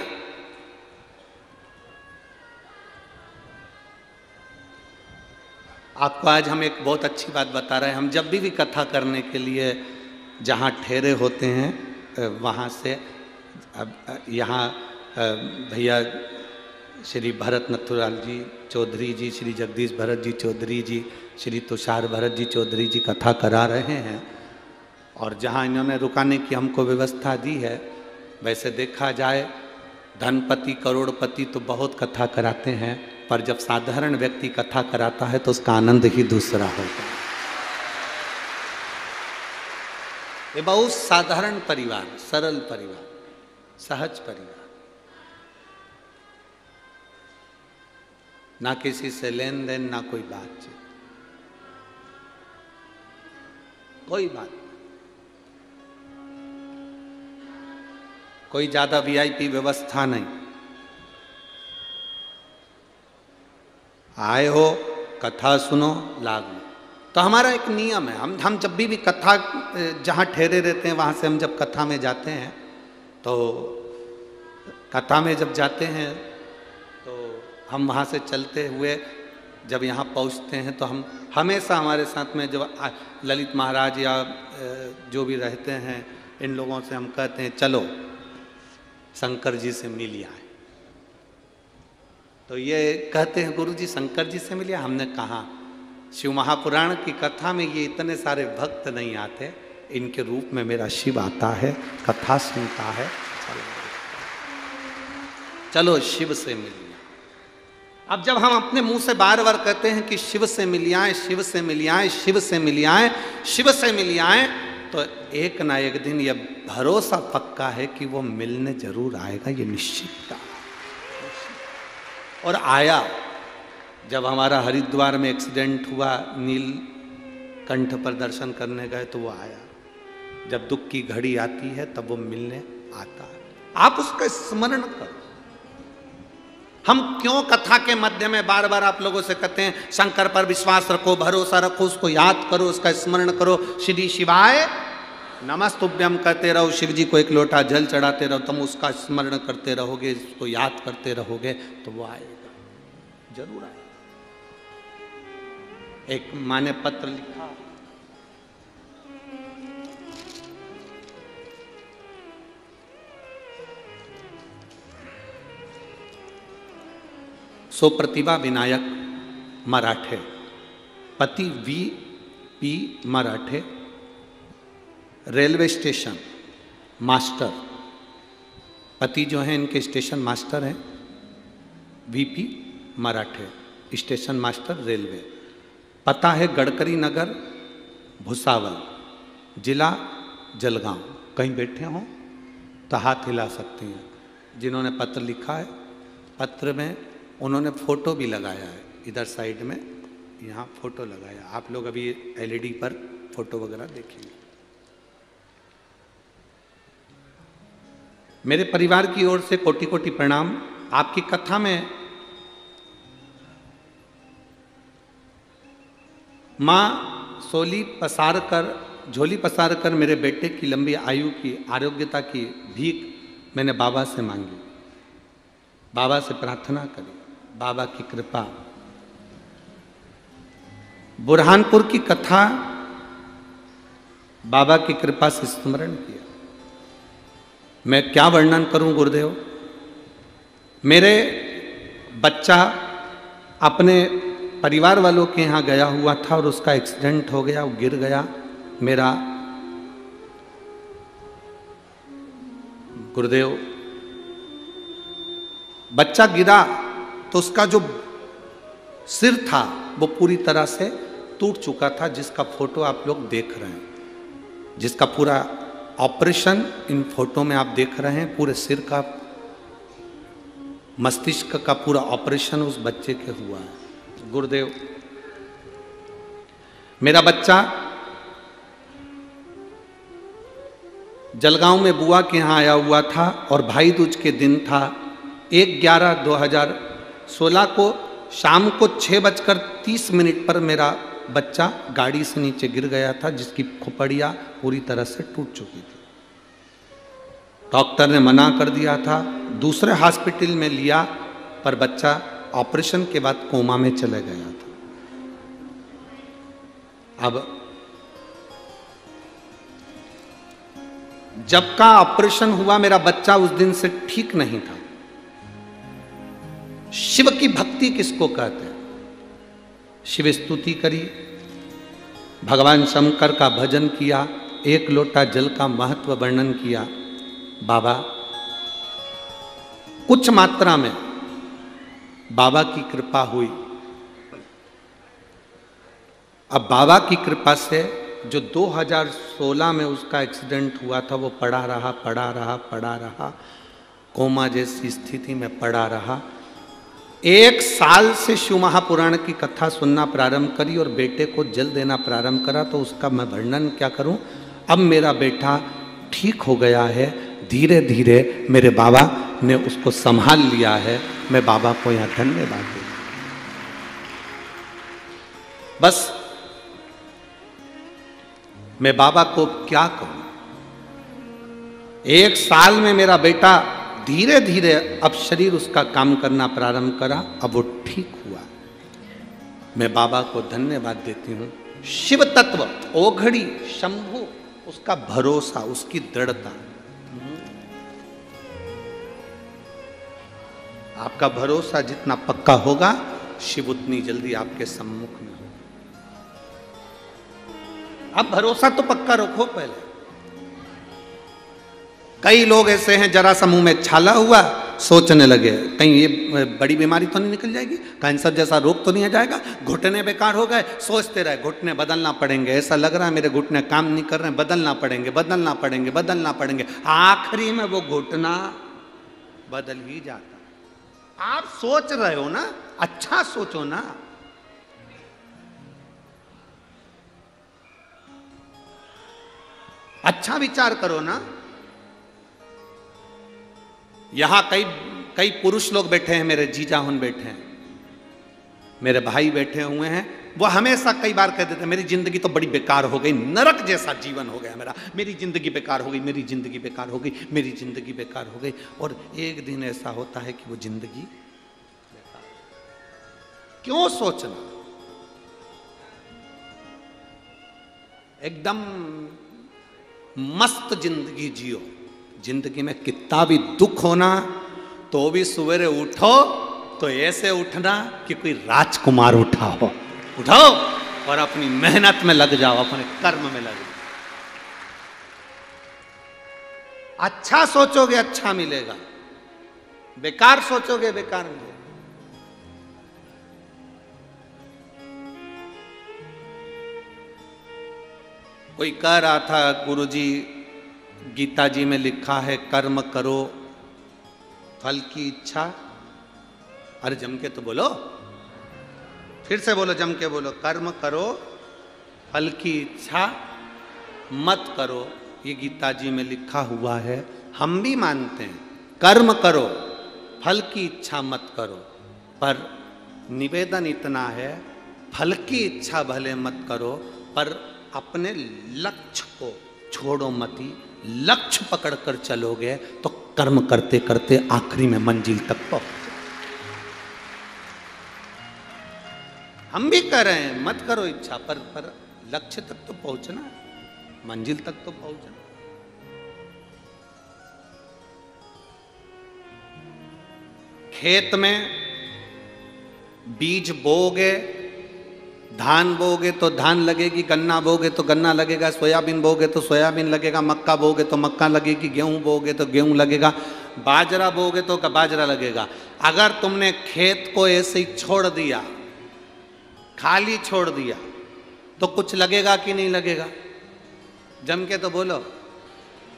आपको आज हम एक बहुत अच्छी बात बता रहे हैं। हम जब भी कथा करने के लिए जहाँ ठहरे होते हैं, वहाँ से अब यहाँ भैया श्री भरत नथुराल जी चौधरी जी, श्री जगदीश भरत जी चौधरी जी, श्री तुषार भरत जी चौधरी जी कथा करा रहे हैं। और जहाँ इन्होंने रुकाने की हमको व्यवस्था दी है, वैसे देखा जाए धनपति करोड़पति तो बहुत कथा कराते हैं, पर जब साधारण व्यक्ति कथा कराता है तो उसका आनंद ही दूसरा होता है। ये बहुत साधारण परिवार, सरल परिवार, सहज परिवार, ना किसी से लेन देन, ना कोई बातचीत, कोई बात, कोई ज्यादा वीआईपी व्यवस्था नहीं। आए हो, कथा सुनो, लाभ लो। तो हमारा एक नियम है, हम जब भी कथा जहाँ ठहरे रहते हैं, वहाँ से हम जब कथा में जाते हैं, तो कथा में जब जाते हैं तो हम वहाँ से चलते हुए जब यहाँ पहुँचते हैं, तो हम हमेशा हमारे साथ में जो ललित महाराज या जो भी रहते हैं, इन लोगों से हम कहते हैं चलो शंकर जी से मिल आए। तो ये कहते हैं गुरु जी शंकर जी से मिलिए। हमने कहा शिव महापुराण की कथा में ये इतने सारे भक्त नहीं आते, इनके रूप में मेरा शिव आता है, कथा सुनता है, चलो शिव से मिलिए। अब जब हम अपने मुंह से बार बार कहते हैं कि शिव से मिल आए, शिव से मिल आए, शिव से मिल आए, शिव से मिल आए, तो एक ना एक दिन ये भरोसा पक्का है कि वो मिलने जरूर आएगा, ये निश्चित था। और आया। जब हमारा हरिद्वार में एक्सीडेंट हुआ, नीलकंठ पर दर्शन करने गए तो वो आया। जब दुख की घड़ी आती है तब वो मिलने आता है। आप उसका स्मरण करो। हम क्यों कथा के मध्य में बार बार आप लोगों से कहते हैं शंकर पर विश्वास रखो, भरोसा रखो, उसको याद करो, उसका स्मरण करो, श्री शिवाय नमस्तुभ्यम कहते रहो, शिव जी को एक लोटा जल चढ़ाते रहो, तुम उसका स्मरण करते रहोगे, उसको याद करते रहोगे तो वो आएगा, जरूर आएगा। एक माँ ने पत्र लिखा, सुप्रतिभा विनायक मराठे, पति V.P. मराठे, रेलवे स्टेशन मास्टर, पति जो हैं इनके स्टेशन मास्टर हैं, वीपी मराठे, स्टेशन मास्टर रेलवे। पता है गडकरी नगर, भुसावल, जिला जलगांव। कहीं बैठे हों तो हाथ हिला सकती हैं। जिन्होंने पत्र लिखा है, पत्र में उन्होंने फोटो भी लगाया है, इधर साइड में यहाँ फोटो लगाया। आप लोग अभी एलईडी पर फोटो वगैरह देखेंगे। मेरे परिवार की ओर से कोटि कोटि प्रणाम। आपकी कथा में माँ सोली पसार कर, झोली पसार कर मेरे बेटे की लंबी आयु की, आरोग्यता की भीख मैंने बाबा से मांगी, बाबा से प्रार्थना करी, बाबा की कृपा। बुरहानपुर की कथा बाबा की कृपा से स्मरण किया। मैं क्या वर्णन करूं गुरुदेव। मेरे बच्चा अपने परिवार वालों के यहाँ गया हुआ था और उसका एक्सीडेंट हो गया, वो गिर गया। मेरा गुरुदेव, बच्चा गिरा तो उसका जो सिर था वो पूरी तरह से टूट चुका था, जिसका फोटो आप लोग देख रहे हैं, जिसका पूरा ऑपरेशन इन फोटो में आप देख रहे हैं। पूरे सिर का, मस्तिष्क का पूरा ऑपरेशन उस बच्चे के हुआ है। गुरुदेव, मेरा बच्चा जलगांव में बुआ के यहाँ आया हुआ था और भाई दूज के दिन था। 1/11/2016 को शाम को 6:30 पर मेरा बच्चा गाड़ी से नीचे गिर गया था, जिसकी खोपड़ियाँ पूरी तरह से टूट चुकी थी। डॉक्टर ने मना कर दिया था, दूसरे हॉस्पिटल में लिया, पर बच्चा ऑपरेशन के बाद कोमा में चला गया था। अब जब का ऑपरेशन हुआ मेरा बच्चा उस दिन से ठीक नहीं था। शिव की भक्ति किसको कहते हैं? शिव स्तुति करी, भगवान शंकर का भजन किया, 1 लोटा जल का महत्व वर्णन किया। बाबा कुछ मात्रा में बाबा की कृपा हुई। अब बाबा की कृपा से जो 2016 में उसका एक्सीडेंट हुआ था वो पड़ा रहा, कोमा जैसी स्थिति में पड़ा रहा। 1 साल से शिव महापुराण की कथा सुनना प्रारंभ करी और बेटे को जल देना प्रारंभ करा, तो उसका मैं वर्णन क्या करूं। अब मेरा बेटा ठीक हो गया है, धीरे धीरे मेरे बाबा ने उसको संभाल लिया है। मैं बाबा को यहाँ धन्यवाद दूं। बस मैं बाबा को क्या कहूं। 1 साल में मेरा बेटा धीरे धीरे अब शरीर उसका काम करना प्रारंभ करा, अब वो ठीक हुआ। मैं बाबा को धन्यवाद देती हूँ। शिव तत्व, ओघड़ी, शंभु, उसका भरोसा, उसकी दृढ़ता। आपका भरोसा जितना पक्का होगा, शिव उतनी जल्दी आपके सम्मुख में होगा। अब भरोसा तो पक्का रखो पहले। कई लोग ऐसे हैं, जरा सा मुंह में छाला हुआ, सोचने लगे कहीं ये बड़ी बीमारी तो नहीं निकल जाएगी, कैंसर जैसा रोग तो नहीं आ जाएगा, घुटने बेकार हो गए, सोचते रहे घुटने बदलना पड़ेंगे, ऐसा लग रहा है मेरे घुटने काम नहीं कर रहे हैं, बदलना पड़ेंगे। आखिरी में वो घुटना बदल ही जाता। आप सोच रहे हो ना, अच्छा सोचो ना। अच्छा विचार करो ना। यहां कई पुरुष लोग बैठे हैं, मेरे जीजा हुन बैठे हैं, मेरे भाई बैठे हुए हैं। वो हमेशा कई बार कह देते हैं मेरी जिंदगी तो बड़ी बेकार हो गई, नरक जैसा जीवन हो गया मेरा, मेरी जिंदगी बेकार हो गई, मेरी जिंदगी बेकार हो गई, मेरी जिंदगी बेकार हो गई। और एक दिन ऐसा होता है कि वो जिंदगी बेकार। क्यों सोचना? एकदम मस्त जिंदगी जियो। जिंदगी में कितना भी दुख होना तो भी सवेरे उठो तो ऐसे उठना कि कोई राजकुमार उठा हो। उठो और अपनी मेहनत में लग जाओ, अपने कर्म में लग जाओ। अच्छा सोचोगे अच्छा मिलेगा, बेकार सोचोगे बेकार मिलेगा। कोई कह रहा था गुरुजी गीता जी में लिखा है कर्म करो फल की इच्छा। अरे जम के तो बोलो, फिर से बोलो, जम के बोलो, कर्म करो फल की इच्छा मत करो। ये गीता जी में लिखा हुआ है, हम भी मानते हैं कर्म करो फल की इच्छा मत करो, पर निवेदन इतना है फल की इच्छा भले मत करो पर अपने लक्ष्य को छोड़ो मती। लक्ष्य पकड़कर चलोगे तो कर्म करते करते आखिरी में मंजिल तक पहुंच। हम भी कर रहे हैं, मत करो इच्छा, पर लक्ष्य तक तो पहुंचना, मंजिल तक तो पहुंचना। खेत में बीज बोगे, धान बोगे तो धान लगेगी, गन्ना बोगे तो गन्ना लगेगा, सोयाबीन बोगे तो सोयाबीन लगेगा, मक्का बोगे तो मक्का लगेगी, गेहूं बोगे तो गेहूं लगेगा, बाजरा बोगे तो बाजरा लगेगा। अगर तुमने खेत को ऐसे ही छोड़ दिया, खाली छोड़ दिया, तो कुछ लगेगा कि नहीं लगेगा? जम के तो बोलो,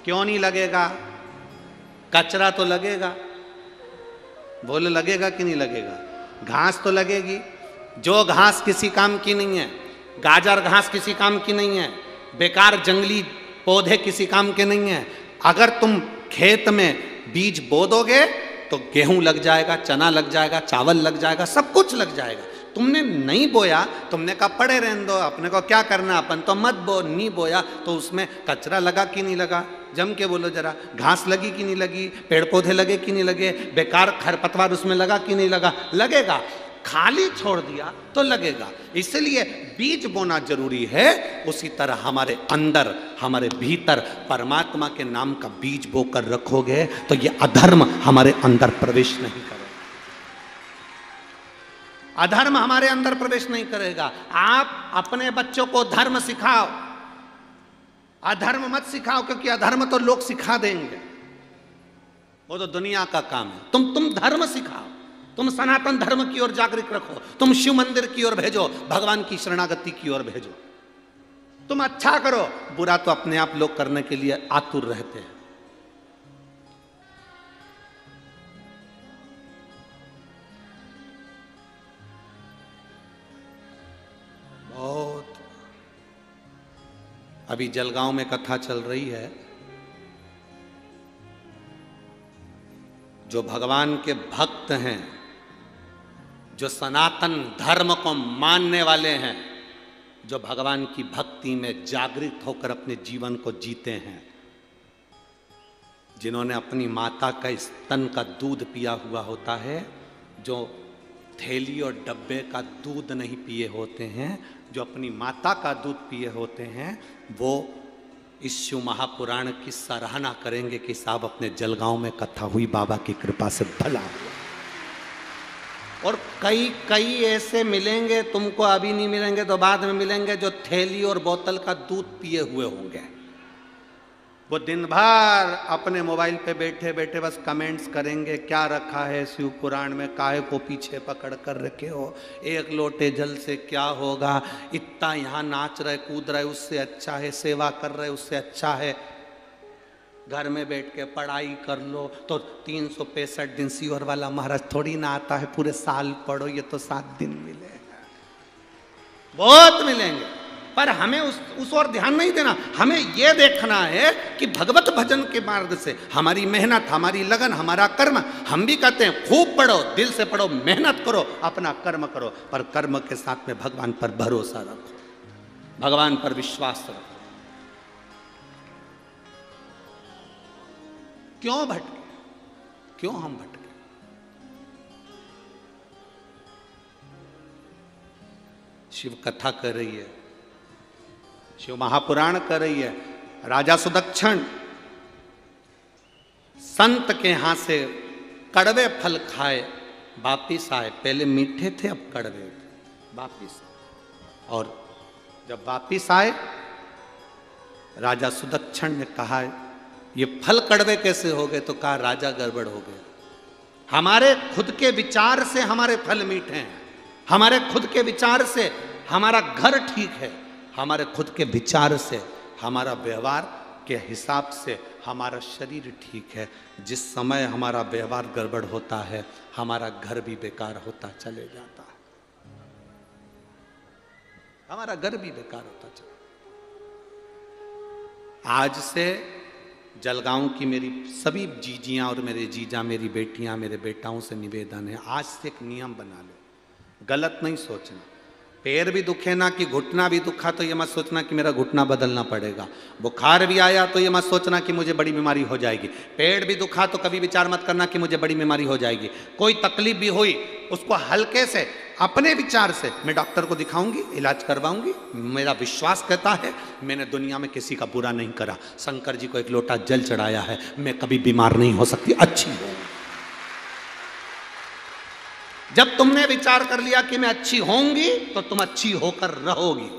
क्यों नहीं लगेगा? कचरा तो लगेगा, बोलो लगेगा कि नहीं लगेगा? घास तो लगेगी, जो घास किसी काम की नहीं है, गाजर घास किसी काम की नहीं है, बेकार जंगली पौधे किसी काम के नहीं है। अगर तुम खेत में बीज बो दोगे तो गेहूं लग जाएगा, चना लग जाएगा, चावल लग जाएगा, सब कुछ लग जाएगा। तुमने नहीं बोया, तुमने कहा पड़े रहने दो, अपने को क्या करना, अपन तो मत बो। नहीं बोया तो उसमें कचरा लगा कि नहीं लगा? जम के बोलो जरा, घास लगी कि नहीं लगी, पेड़ पौधे लगे कि नहीं लगे, बेकार खरपतवार उसमें लगा कि नहीं लगा? लगेगा। खाली छोड़ दिया तो लगेगा। इसलिए बीज बोना जरूरी है। उसी तरह हमारे अंदर, हमारे भीतर परमात्मा के नाम का बीज बोकर रखोगे तो ये अधर्म हमारे अंदर प्रवेश नहीं करेगा, अधर्म हमारे अंदर प्रवेश नहीं करेगा। आप अपने बच्चों को धर्म सिखाओ, अधर्म मत सिखाओ, क्योंकि अधर्म तो लोग सिखा देंगे, वो तो दुनिया का काम है। तुम धर्म सिखाओ, तुम सनातन धर्म की ओर जागृत रखो, तुम शिव मंदिर की ओर भेजो, भगवान की शरणागति की ओर भेजो। तुम अच्छा करो, बुरा तो अपने आप लोग करने के लिए आतुर रहते हैं। बहुत अभी जलगांव में कथा चल रही है, जो भगवान के भक्त हैं, जो सनातन धर्म को मानने वाले हैं, जो भगवान की भक्ति में जागृत होकर अपने जीवन को जीते हैं, जिन्होंने अपनी माता का स्तन का दूध पिया हुआ होता है, जो थैली और डब्बे का दूध नहीं पिए होते हैं, जो अपनी माता का दूध पिए होते हैं, वो इस शिव महापुराण की सराहना करेंगे कि साहब अपने जलगांव में कथा हुई, बाबा की कृपा से भला हुआ। और कई ऐसे मिलेंगे तुमको, अभी नहीं मिलेंगे तो बाद में मिलेंगे, जो थैली और बोतल का दूध पिए हुए होंगे। वो दिन भर अपने मोबाइल पे बैठे बैठे बस कमेंट्स करेंगे, क्या रखा है शिव पुराण में, काहे को पीछे पकड़ कर रखे हो, एक लोटे जल से क्या होगा, इतना यहाँ नाच रहे कूद रहे उससे अच्छा है, सेवा कर रहे उससे अच्छा है, घर में बैठ के पढ़ाई कर लो तो 365 दिन सीवर वाला महाराज थोड़ी ना आता है, पूरे साल पढ़ो, ये तो 7 दिन मिले, बहुत मिलेंगे। पर हमें उस ओर ध्यान नहीं देना। हमें यह देखना है कि भगवत भजन के मार्ग से हमारी मेहनत, हमारी लगन, हमारा कर्म, हम भी कहते हैं खूब पढ़ो, दिल से पढ़ो, मेहनत करो, अपना कर्म करो, पर कर्म के साथ में भगवान पर भरोसा रखो, भगवान पर विश्वास रखो। क्यों भटके, क्यों हम भटके? शिव कथा कर रही है, शिव महापुराण कर रही है। राजा सुदक्षण संत के यहां से कड़वे फल खाए वापिस आए, पहले मीठे थे अब कड़वे थे, वापिस। और जब वापिस आए, राजा सुदक्षण ने कहा ये फल कड़वे कैसे हो गए? तो कहा राजा गड़बड़ हो गया। हमारे खुद के विचार से हमारे फल मीठे हैं, हमारे खुद के विचार से हमारा घर ठीक है, हमारे खुद के विचार से हमारा व्यवहार के हिसाब से हमारा शरीर ठीक है। जिस समय हमारा व्यवहार गड़बड़ होता है, हमारा घर भी बेकार होता चले जाता है, हमारा घर भी बेकार होता चला। आज से जलगांव की मेरी सभी जीजियां और मेरे जीजा, मेरी बेटियां, मेरे बेटाओं से निवेदन है, आज से एक नियम बना लो, गलत नहीं सोचना। पैर भी दुखे ना कि घुटना भी दुखा तो ये मत सोचना कि मेरा घुटना बदलना पड़ेगा। बुखार भी आया तो ये मत सोचना कि मुझे बड़ी बीमारी हो जाएगी। पेट भी दुखा तो कभी विचार मत करना कि मुझे बड़ी बीमारी हो जाएगी। कोई तकलीफ भी हुई उसको हल्के से अपने विचार से मैं डॉक्टर को दिखाऊंगी, इलाज करवाऊंगी। मेरा विश्वास कहता है मैंने दुनिया में किसी का बुरा नहीं करा। शंकर जी को एक लोटा जल चढ़ाया है, मैं कभी बीमार नहीं हो सकती, अच्छी हूं। जब तुमने विचार कर लिया कि मैं अच्छी होंगी तो तुम अच्छी होकर रहोगी।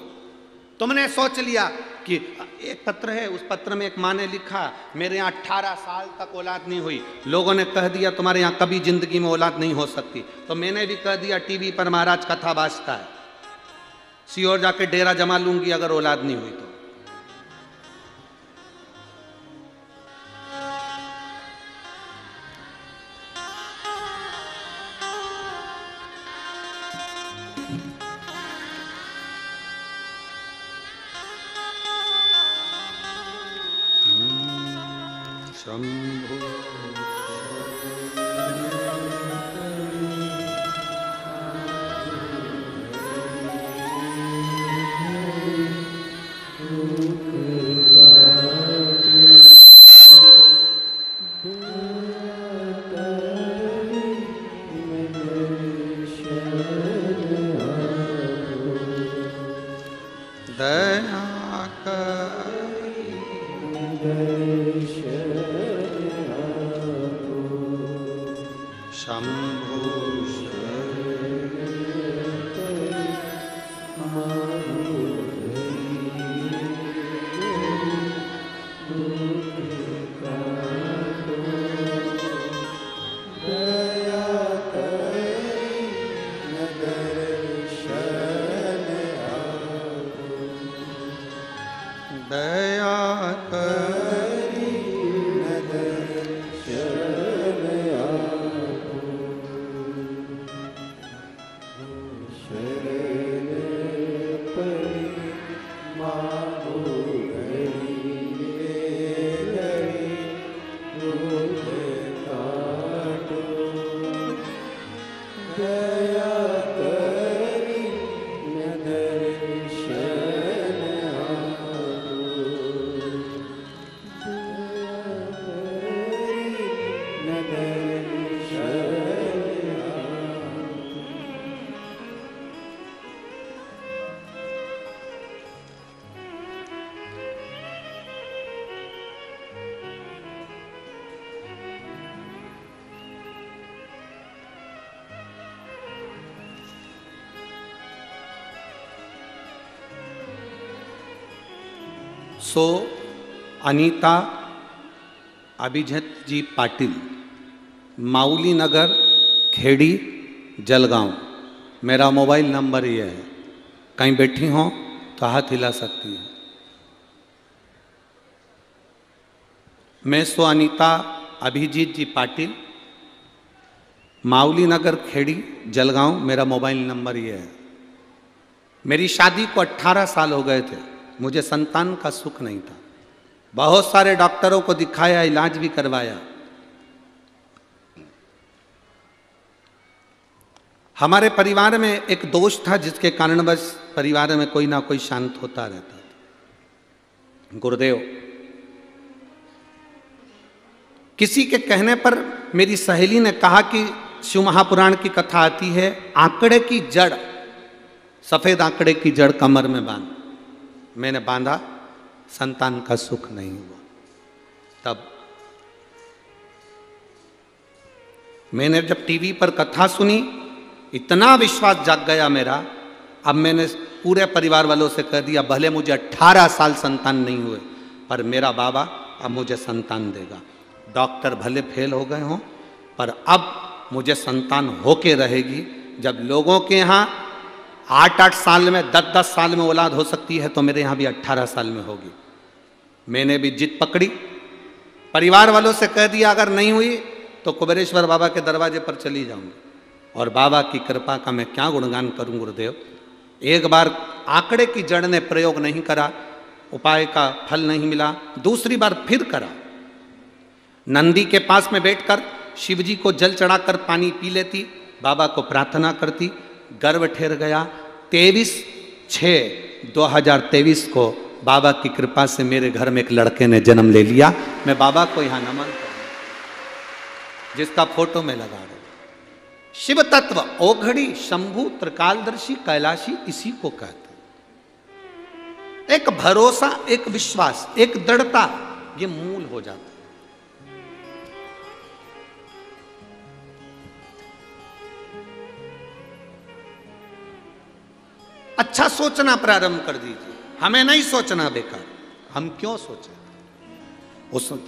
तुमने सोच लिया कि एक पत्र है, उस पत्र में एक माँ ने लिखा मेरे यहाँ 18 साल तक औलाद नहीं हुई, लोगों ने कह दिया तुम्हारे यहाँ कभी जिंदगी में औलाद नहीं हो सकती, तो मैंने भी कह दिया टीवी पर महाराज कथा बाजता है, सीहोर जाके डेरा जमा लूंगी अगर औलाद नहीं हुई तो। शंभो सो अनीता अभिजीत जी पाटिल, माउली नगर, खेड़ी, जलगांव। मेरा मोबाइल नंबर ये है, कहीं बैठी हो तो हाथ हिला सकती है। मैं सो अनीता अभिजीत जी पाटिल, माउली नगर, खेड़ी, जलगांव। मेरा मोबाइल नंबर ये है। मेरी शादी को 18 साल हो गए थे, मुझे संतान का सुख नहीं था। बहुत सारे डॉक्टरों को दिखाया, इलाज भी करवाया। हमारे परिवार में एक दोष था जिसके कारणवश परिवार में कोई ना कोई शांत होता रहता था, गुरुदेव। किसी के कहने पर मेरी सहेली ने कहा कि शिव महापुराण की कथा आती है, आंकड़े की जड़, सफेद आंकड़े की जड़ कमर में बांध। मैंने बांधा, संतान का सुख नहीं हुआ। तब मैंने जब टीवी पर कथा सुनी, इतना विश्वास जाग गया मेरा। अब मैंने पूरे परिवार वालों से कह दिया, भले मुझे 18 साल संतान नहीं हुए, पर मेरा बाबा अब मुझे संतान देगा। डॉक्टर भले फेल हो गए हों, पर अब मुझे संतान होके रहेगी। जब लोगों के यहाँ 8-8 साल में, 10-10 साल में औलाद हो सकती है, तो मेरे यहाँ भी 18 साल में होगी। मैंने भी जिद पकड़ी, परिवार वालों से कह दिया अगर नहीं हुई तो कुबेरेश्वर बाबा के दरवाजे पर चली जाऊंगी। और बाबा की कृपा का मैं क्या गुणगान करूं गुरुदेव। एक बार आंकड़े की जड़ ने प्रयोग नहीं करा, उपाय का फल नहीं मिला, दूसरी बार फिर करा। नंदी के पास में बैठकर शिव जी को जल चढ़ाकर पानी पी लेती, बाबा को प्रार्थना करती, गर्भ ठहर गया। 23/6/2023 को बाबा की कृपा से मेरे घर में एक लड़के ने जन्म ले लिया। मैं बाबा को यहाँ नमन करूँ, जिसका फोटो में लगा रहा हूं। शिव तत्व ओघड़ी शंभु त्रिकालदर्शी कैलाशी इसी को कहते हैं। एक भरोसा, एक विश्वास, एक दृढ़ता, ये मूल हो जाता है। अच्छा सोचना प्रारंभ कर दीजिए, हमें नहीं सोचना बेकार। हम क्यों सोचें?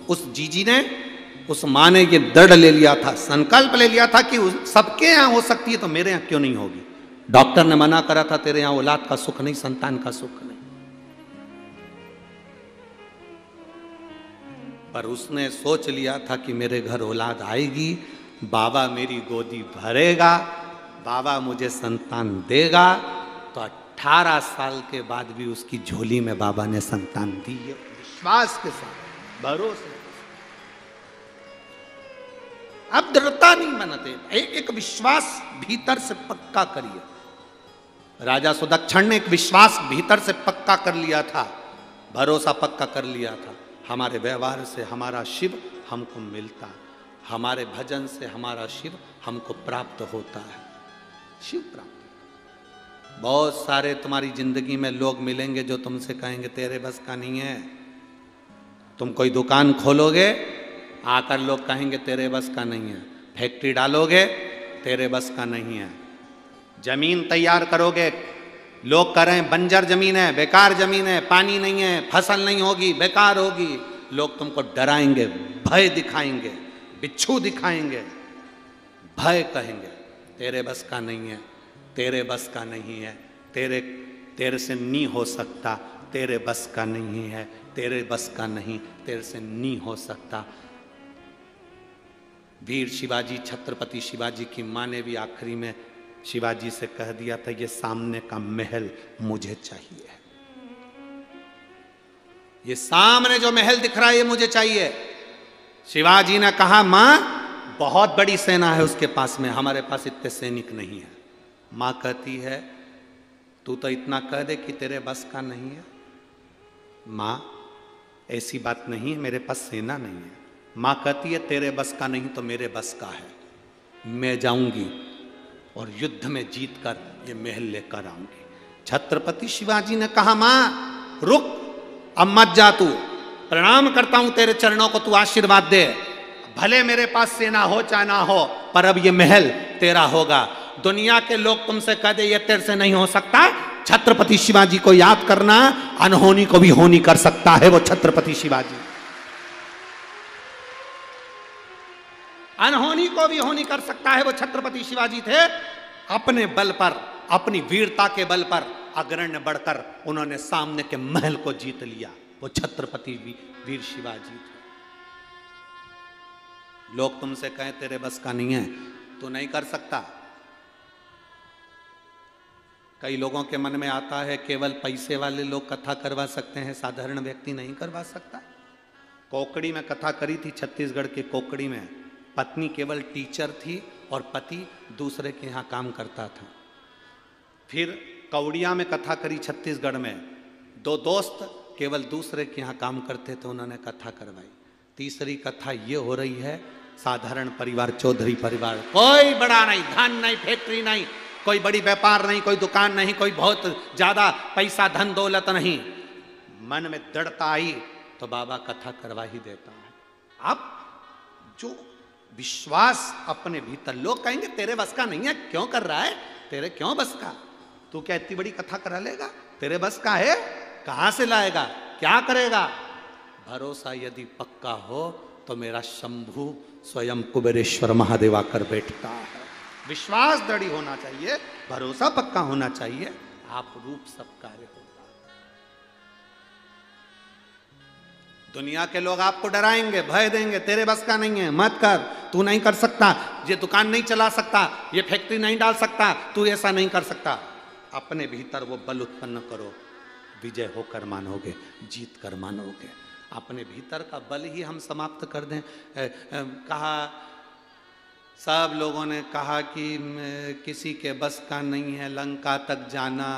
उस जीजी ने, उस माँ ने ये दृढ़ ले लिया था, संकल्प ले लिया था कि सबके यहां हो सकती है तो मेरे यहां क्यों नहीं होगी। डॉक्टर ने मना करा था, तेरे यहां औलाद का सुख नहीं, संतान का सुख नहीं, पर उसने सोच लिया था कि मेरे घर औलाद आएगी, बाबा मेरी गोदी भरेगा, बाबा मुझे संतान देगा। तो 18 साल के बाद भी उसकी झोली में बाबा ने संतान दी है, विश्वास के साथ, भरोसे। अब दृढ़ता नहीं बनाते, एक विश्वास भीतर से पक्का करिए। राजा सुदक्षिण ने एक विश्वास भीतर से पक्का कर लिया था, भरोसा पक्का कर लिया था। हमारे व्यवहार से हमारा शिव हमको मिलता, हमारे भजन से हमारा शिव हमको प्राप्त होता है, शिव प्राप्त। बहुत सारे तुम्हारी जिंदगी में लोग मिलेंगे जो तुमसे कहेंगे तेरे बस का नहीं है। तुम कोई दुकान खोलोगे, आकर लोग कहेंगे तेरे बस का नहीं है। फैक्ट्री डालोगे, तेरे बस का नहीं है। जमीन तैयार करोगे, लोग कह रहे हैं बंजर जमीन है, बेकार जमीन है, पानी नहीं है, फसल नहीं होगी, बेकार होगी। लोग तुमको डराएंगे, भय दिखाएंगे, बिच्छू दिखाएंगे, भय कहेंगे तेरे बस का नहीं है, तेरे बस का नहीं है, तेरे से नहीं हो सकता, तेरे बस का नहीं है, तेरे बस का नहीं, तेरे से नहीं हो सकता। वीर शिवाजी, छत्रपति शिवाजी की माँ ने भी आखिरी में शिवाजी से कह दिया था, ये सामने का महल मुझे चाहिए, ये सामने जो महल दिख रहा है ये मुझे चाहिए। शिवाजी ने कहा माँ बहुत बड़ी सेना है उसके पास में, हमारे पास इतने सैनिक नहीं है। माँ कहती है तू तो इतना कह दे कि तेरे बस का नहीं है। माँ ऐसी बात नहीं है, मेरे पास सेना नहीं है। माँ कहती है तेरे बस का नहीं तो मेरे बस का है, मैं जाऊंगी और युद्ध में जीत कर ये महल लेकर आऊंगी। छत्रपति शिवाजी ने कहा माँ रुक, अब मत जा, तू प्रणाम करता हूं तेरे चरणों को, तू आशीर्वाद दे। भले मेरे पास सेना हो चाहे ना हो, पर अब ये महल तेरा होगा। दुनिया के लोग तुमसे कह दे ये तेरे से नहीं हो सकता, छत्रपति शिवाजी को याद करना, अनहोनी को भी होनी कर सकता है वो छत्रपति शिवाजी। अनहोनी को भी होनी कर सकता है वो छत्रपति शिवाजी थे। अपने बल पर, अपनी वीरता के बल पर अग्रण्य बढ़कर उन्होंने सामने के महल को जीत लिया, वो छत्रपति वीर शिवाजी थे। लोग तुमसे कहें तेरे बस का नहीं है, तू नहीं कर सकता। कई लोगों के मन में आता है केवल पैसे वाले लोग कथा करवा सकते हैं, साधारण व्यक्ति नहीं करवा सकता। कोकड़ी में कथा करी थी, छत्तीसगढ़ के कोकड़ी में। पत्नी केवल टीचर थी और पति दूसरे के यहाँ काम करता था। फिर कौड़िया में कथा करी छत्तीसगढ़ में, दो दोस्त केवल दूसरे के यहाँ काम करते थे, उन्होंने कथा करवाई। तीसरी कथा ये हो रही है, साधारण परिवार, चौधरी परिवार, कोई बड़ा नहीं, धन नहीं, फैक्ट्री नहीं, कोई बड़ी व्यापार नहीं, कोई दुकान नहीं, कोई बहुत ज्यादा पैसा धन दौलत नहीं। मन में दृढ़ता आई तो बाबा कथा करवा ही देता है। अब जो विश्वास अपने भीतर, लोग कहेंगे तेरे बस का नहीं है, क्यों कर रहा है, तेरे क्यों बस का, तू क्या इतनी बड़ी कथा करा लेगा, तेरे बस का है, कहां से लाएगा, क्या करेगा। भरोसा यदि पक्का हो तो मेरा शंभु स्वयं कुबेरेश्वर महादेव आकर बैठता है। विश्वास दृढ़ होना चाहिए, भरोसा पक्का होना चाहिए, आप रूप सब कार्य होता है। दुनिया के लोग आपको डराएंगे, भय देंगे, तेरे बस का नहीं है, मत कर, तू नहीं कर सकता, ये दुकान नहीं चला सकता, ये फैक्ट्री नहीं डाल सकता, तू ऐसा नहीं कर सकता। अपने भीतर वो बल उत्पन्न करो, विजय होकर मानोगे, जीत कर मानोगे। अपने भीतर का बल ही हम समाप्त कर दें। कहा, सब लोगों ने कहा कि किसी के बस का नहीं है लंका तक जाना।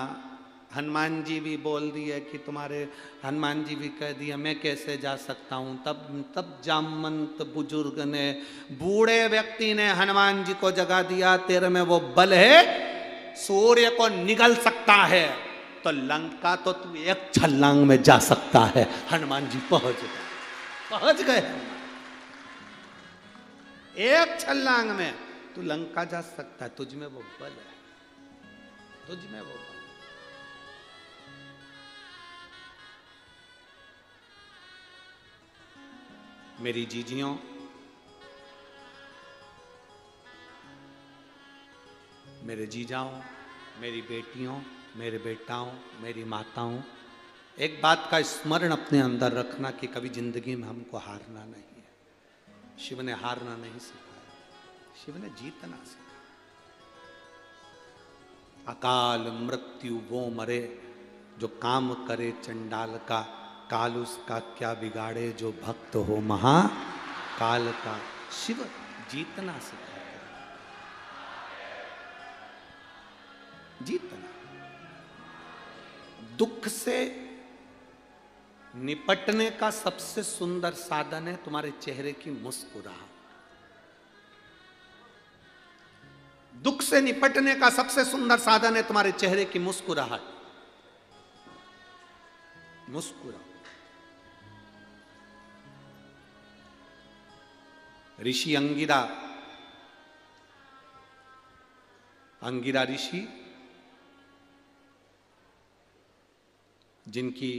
हनुमान जी भी बोल दिए कि तुम्हारे, हनुमान जी भी कह दिया मैं कैसे जा सकता हूँ। तब जामवंत बुजुर्ग ने, बूढ़े व्यक्ति ने हनुमान जी को जगा दिया, तेरे में वो बल है, सूर्य को निगल सकता है तो लंका तो तू एक छलांग में जा सकता है। हनुमान जी पहुंच गए। एक छलांग में तू लंका जा सकता है, तुझ में वो बल है, तुझ में वो बल। मेरी जीजियों, मेरे जीजाओं, मेरी बेटियों, मेरे बेटाओं, मेरी माताओं, एक बात का स्मरण अपने अंदर रखना कि कभी जिंदगी में हमको हारना नहीं है। शिव ने हारना नहीं सिखाया, शिव ने जीतना सिखाया। अकाल मृत्यु वो मरे जो काम करे चंडाल का, काल उसका क्या बिगाड़े जो भक्त हो महाकाल का। शिव जीतना सिखाया, जीतना। दुख से निपटने का सबसे सुंदर साधन है तुम्हारे चेहरे की मुस्कुराहट। दुख से निपटने का सबसे सुंदर साधन है तुम्हारे चेहरे की मुस्कुराहट। मुस्कुराओ। ऋषि अंगिरा ऋषि, जिनकी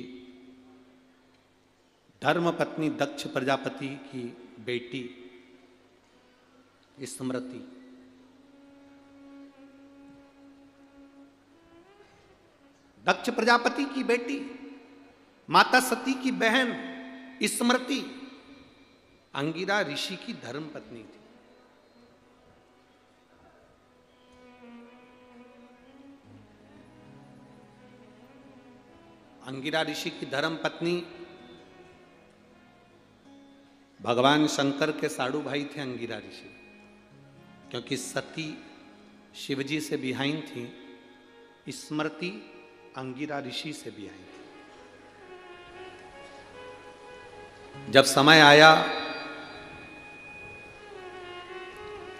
धर्म पत्नी दक्ष प्रजापति की बेटी स्मृति, दक्ष प्रजापति की बेटी, माता सती की बहन स्मृति, अंगिरा ऋषि की धर्म पत्नी थी। अंगिरा ऋषि की धर्म पत्नी भगवान शंकर के साड़ू भाई थे अंगिरा ऋषि, क्योंकि सती शिवजी से बिहाइन थी, स्मृति अंगिरा ऋषि से बिहाइन थी। जब समय आया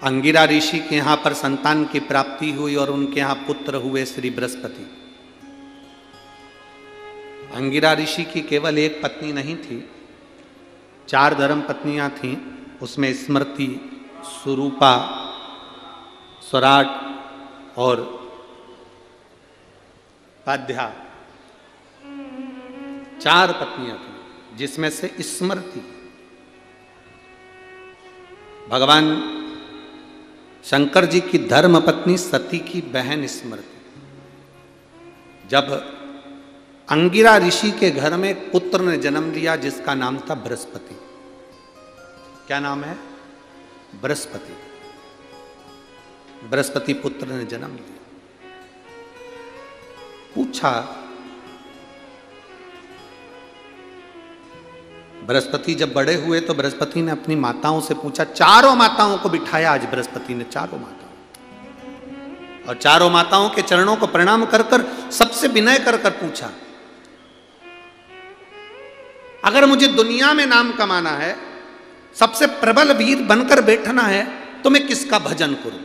अंगिरा ऋषि के यहां पर संतान की प्राप्ति हुई और उनके यहां पुत्र हुए श्री बृहस्पति। अंगिरा ऋषि की केवल एक पत्नी नहीं थी, 4 धर्म पत्नियां थीं। उसमें स्मृति, सुरूपा, स्वराट और पाध्या, 4 पत्नियां थीं, जिसमें से स्मृति भगवान शंकर जी की धर्म पत्नी सती की बहन स्मृति। जब अंगिरा ऋषि के घर में एक पुत्र ने जन्म लिया जिसका नाम था बृहस्पति। क्या नाम है? बृहस्पति। बृहस्पति पुत्र ने जन्म लिया। पूछा, बृहस्पति जब बड़े हुए तो बृहस्पति ने अपनी माताओं से पूछा, 4 माताओं को बिठाया आज बृहस्पति ने, 4 माताओं, और 4 माताओं के चरणों को प्रणाम कर कर सबसे विनय कर कर पूछा, अगर मुझे दुनिया में नाम कमाना है, सबसे प्रबल वीर बनकर बैठना है, तो मैं किसका भजन करूं?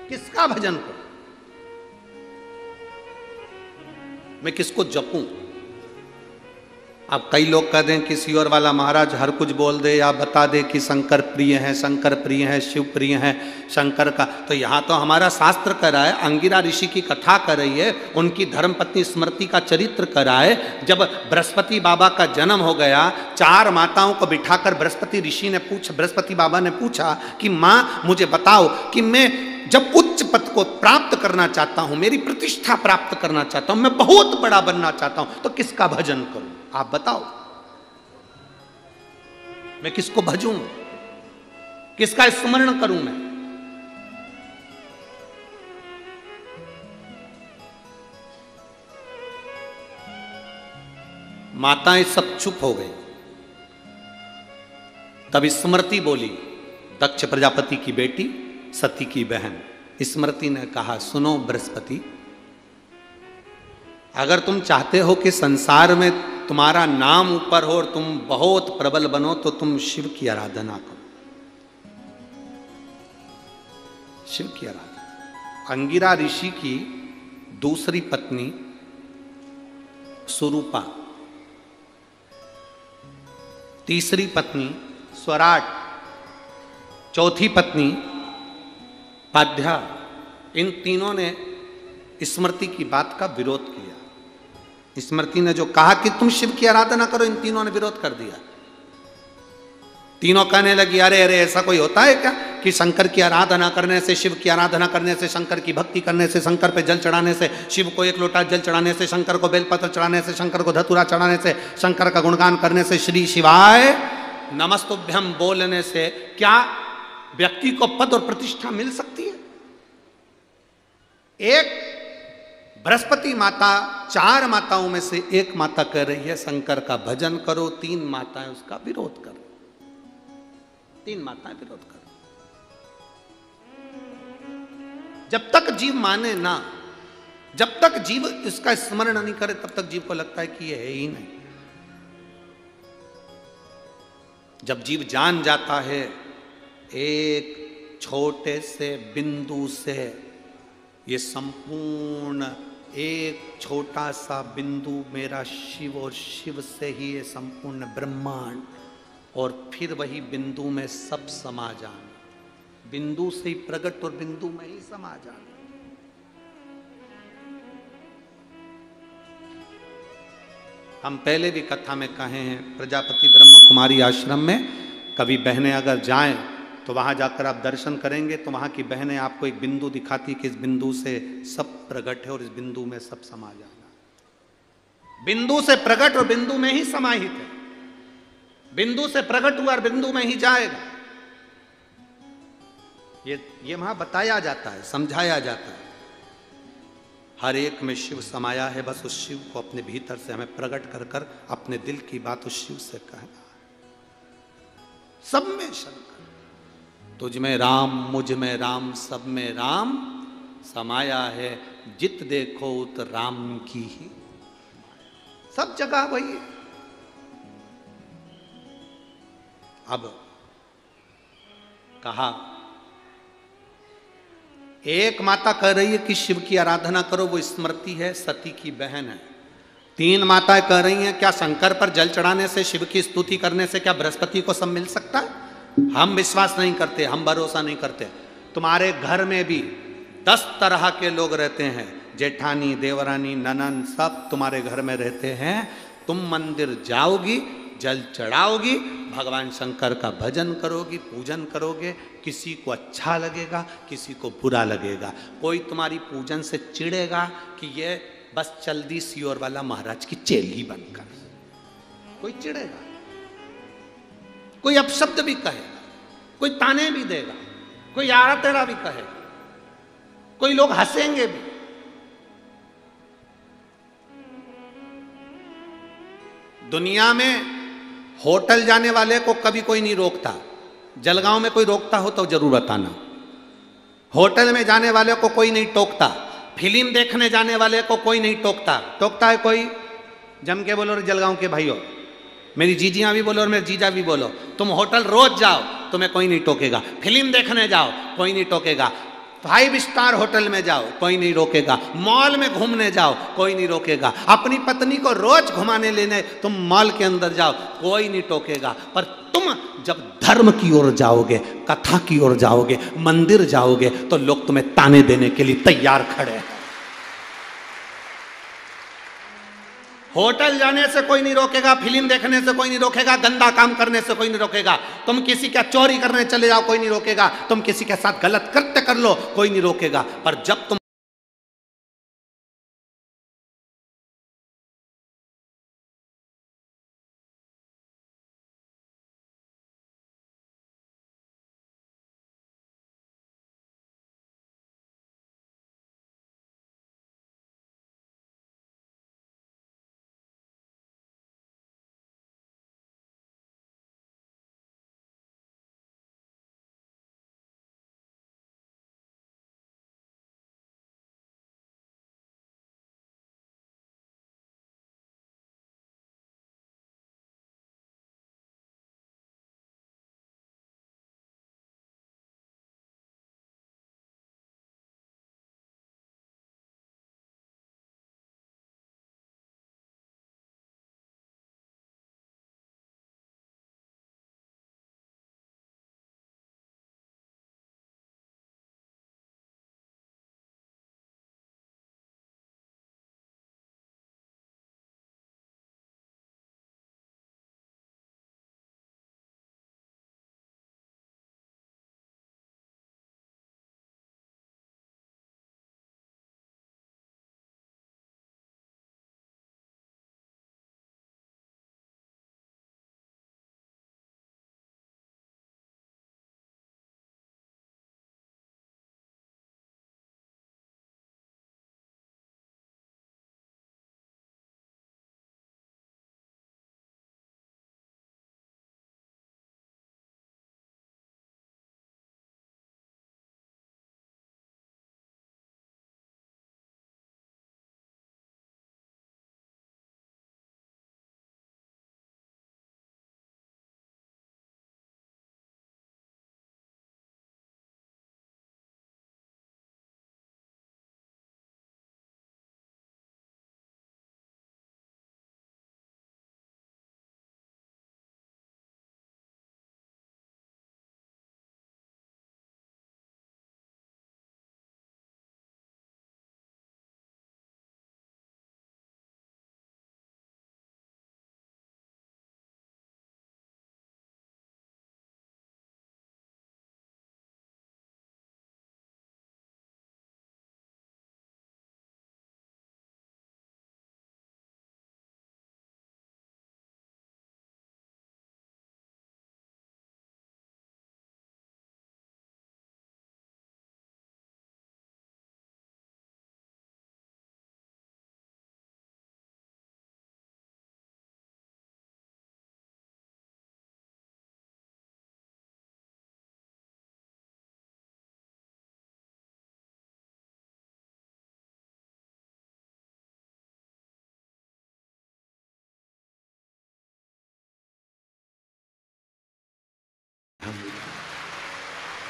किसका भजन करूं? मैं किसको जपूं? अब कई लोग कह दें कि सियोर वाला महाराज हर कुछ बोल दे या बता दे कि शंकर प्रिय है, शंकर प्रिय है, शिव प्रिय है शंकर का। तो यहाँ तो हमारा शास्त्र कर रहा है, अंगिरा ऋषि की कथा कर रही है, उनकी धर्मपत्नी स्मृति का चरित्र कर रहा है। जब बृहस्पति बाबा का जन्म हो गया, 4 माताओं को बिठाकर बृहस्पति बाबा ने पूछा कि माँ मुझे बताओ कि मैं जब उच्च पद को प्राप्त करना चाहता हूं, मेरी प्रतिष्ठा प्राप्त करना चाहता हूं, मैं बहुत बड़ा बनना चाहता हूं, तो किसका भजन करूं? आप बताओ, मैं किसको भजूं, किसका स्मरण करूं मैं? माताएं सब चुप हो गई। तब स्मृति बोली, दक्ष प्रजापति की बेटी, सती की बहन स्मृति ने कहा, सुनो बृहस्पति, अगर तुम चाहते हो कि संसार में तुम्हारा नाम ऊपर हो और तुम बहुत प्रबल बनो, तो तुम शिव की आराधना करो, शिव की आराधना। अंगिरा ऋषि की दूसरी पत्नी सुरूपा, तीसरी पत्नी स्वराट, चौथी पत्नी पाध्या, इन तीनों ने स्मृति की बात का विरोध किया। स्मृति ने जो कहा कि तुम शिव की आराधना करो, इन तीनों ने विरोध कर दिया। तीनों कहने लगी, अरे अरे ऐसा कोई होता है क्या कि शंकर की आराधना करने से, शिव की आराधना करने से, शंकर की भक्ति करने से, शंकर पे जल चढ़ाने से, शिव को 1 लोटा जल चढ़ाने से, शंकर को बेलपत्र चढ़ाने से, शंकर को धतूरा चढ़ाने से, शंकर का गुणगान करने से, श्री शिवाय नमस्तुभ्यम बोलने से क्या व्यक्ति को पद और प्रतिष्ठा मिल सकती है? एक बृहस्पति माता 4 माताओं में से एक माता कह रही है शंकर का भजन करो, 3 माताएं उसका विरोध करो, 3 माताएं विरोध करो। जब तक जीव माने ना, जब तक जीव इसका स्मरण नहीं करे, तब तक जीव को लगता है कि ये है ही नहीं। जब जीव जान जाता है, एक छोटे से बिंदु से ये संपूर्ण, एक छोटा सा बिंदु मेरा शिव, और शिव से ही ये संपूर्ण ब्रह्मांड, और फिर वही बिंदु में सब समा जाना, बिंदु से ही प्रकट और बिंदु में ही समा जाना। हम पहले भी कथा में कहे हैं, प्रजापति ब्रह्म कुमारी आश्रम में कभी बहनें अगर जाएं तो वहां जाकर आप दर्शन करेंगे तो वहां की बहनें आपको एक बिंदु दिखाती कि इस बिंदु से सब प्रकट है और इस बिंदु में सब समा जाना। बिंदु से प्रकट और बिंदु में ही समाहित है, बिंदु से प्रकट हुआ और बिंदु में ही जाएगा। ये वहां बताया जाता है, समझाया जाता है। हर एक में शिव समाया है, बस उस शिव को अपने भीतर से हमें प्रकट कर कर अपने दिल की बात उस शिव से कहना। सब में शंकर, तुझ में राम, मुझ में राम, सब में राम समाया है, जित देखो उत राम की ही, सब जगह वही है। अब कहा, एक माता कह रही है कि शिव की आराधना करो, वो स्मृति है, सती की बहन है। 3 माताएं कह रही हैं क्या शंकर पर जल चढ़ाने से, शिव की स्तुति करने से क्या बृहस्पति को सब मिल सकता है? हम विश्वास नहीं करते, हम भरोसा नहीं करते। तुम्हारे घर में भी 10 तरह के लोग रहते हैं, जेठानी, देवरानी, ननन, सब तुम्हारे घर में रहते हैं। तुम मंदिर जाओगी, जल चढ़ाओगी, भगवान शंकर का भजन करोगी, पूजन करोगे, किसी को अच्छा लगेगा, किसी को बुरा लगेगा। कोई तुम्हारी पूजन से चिढ़ेगा कि ये बस चल दी सियोर वाला महाराज की चेली बनकर, कोई चिढ़ेगा, कोई अपशब्द भी कहेगा, कोई ताने भी देगा, कोई आरा तेरा भी कहेगा, कोई लोग हंसेंगे भी। दुनिया में होटल जाने वाले को कभी कोई नहीं रोकता, जलगांव में कोई रोकता हो तो जरूर बताना। होटल में जाने वाले को कोई नहीं टोकता, फिल्म देखने जाने वाले को कोई नहीं टोकता। टोकता है कोई? जम के बोलो जलगांव के भाइयों, मेरी जीजियां भी बोलो और मेरे जीजा भी बोलो, तुम होटल रोज जाओ, तुम्हें कोई नहीं टोकेगा। फिल्म देखने जाओ, कोई नहीं टोकेगा। 5 स्टार होटल में जाओ, कोई नहीं रोकेगा। मॉल में घूमने जाओ, कोई नहीं रोकेगा। अपनी पत्नी को रोज घुमाने लेने तुम मॉल के अंदर जाओ, कोई नहीं टोकेगा। पर तुम जब धर्म की ओर जाओगे, कथा की ओर जाओगे, मंदिर जाओगे, तो लोग तुम्हें ताने देने के लिए तैयार खड़े हैं। होटल जाने से कोई नहीं रोकेगा, फिल्म देखने से कोई नहीं रोकेगा, गंदा काम करने से कोई नहीं रोकेगा। तुम किसी का चोरी करने चले जाओ, कोई नहीं रोकेगा। तुम किसी के साथ गलत कृत्य कर लो, कोई नहीं रोकेगा। पर जब तुम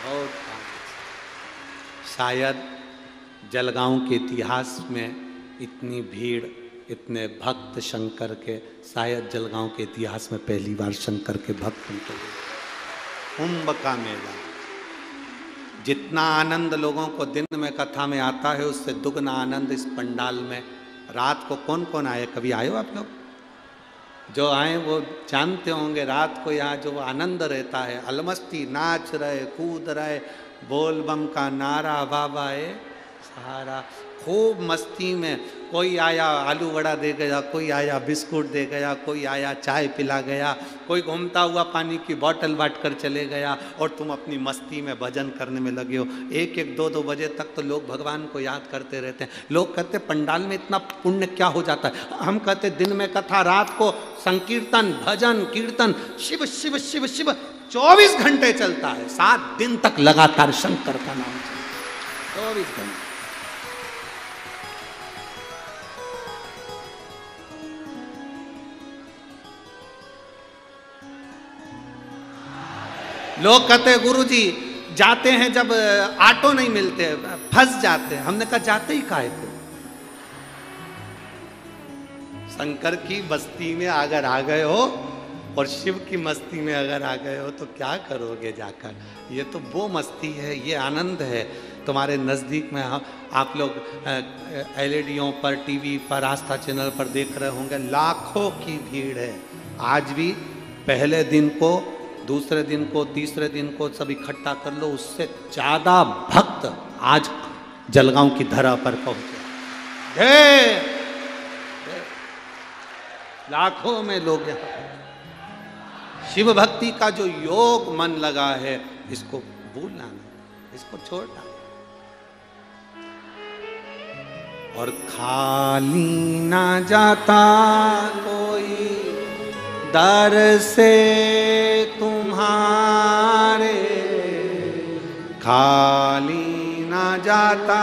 बहुत शायद जलगांव के इतिहास में इतनी भीड़, इतने भक्त शंकर के, शायद जलगांव के इतिहास में पहली बार शंकर के भक्त उनके कुंभ का मेला। जितना आनंद लोगों को दिन में कथा में आता है, उससे दुगना आनंद इस पंडाल में। रात को कौन कौन आए, कभी आए हो आप लोग? जो आए वो जानते होंगे, रात को यहाँ जो आनंद रहता है, अलमस्ती, नाच रहे, कूद रहे, बोल बम का नारा, बाबा है सहारा, खूब मस्ती में। कोई आया आलू वड़ा दे गया, कोई आया बिस्कुट दे गया, कोई आया चाय पिला गया, कोई घूमता हुआ पानी की बोतल बांट कर चले गया, और तुम अपनी मस्ती में भजन करने में लगे हो। 1-1, 2-2 बजे तक तो लोग भगवान को याद करते रहते हैं। लोग कहते पंडाल में इतना पुण्य क्या हो जाता है? हम कहते दिन में कथा, रात को संकीर्तन, भजन, कीर्तन, शिव शिव शिव शिव 24 घंटे चलता है। 7 दिन तक लगातार शंकर का नाम चलता है, 24 घंटे। लोग कहते गुरुजी जाते हैं जब ऑटो नहीं मिलते, फंस जाते हैं। हमने कहा जाते ही काहे को? शंकर की बस्ती में अगर आ गए हो और शिव की मस्ती में अगर आ गए हो तो क्या करोगे जाकर? ये तो वो मस्ती है, ये आनंद है तुम्हारे नज़दीक में। आप लोग एलईडीओं पर, टीवी पर, आस्था चैनल पर देख रहे होंगे, लाखों की भीड़ है। आज भी पहले दिन को, दूसरे दिन को, तीसरे दिन को सब इकट्ठा कर लो, उससे ज़्यादा भक्त आज जलगांव की धरा पर पहुंचे। लाखों में लोग यहाँ शिव भक्ति का जो योग मन लगा है, इसको भूलना नहीं, इसको छोड़ना। और खाली ना जाता कोई दर से तुम्हारे, खाली ना जाता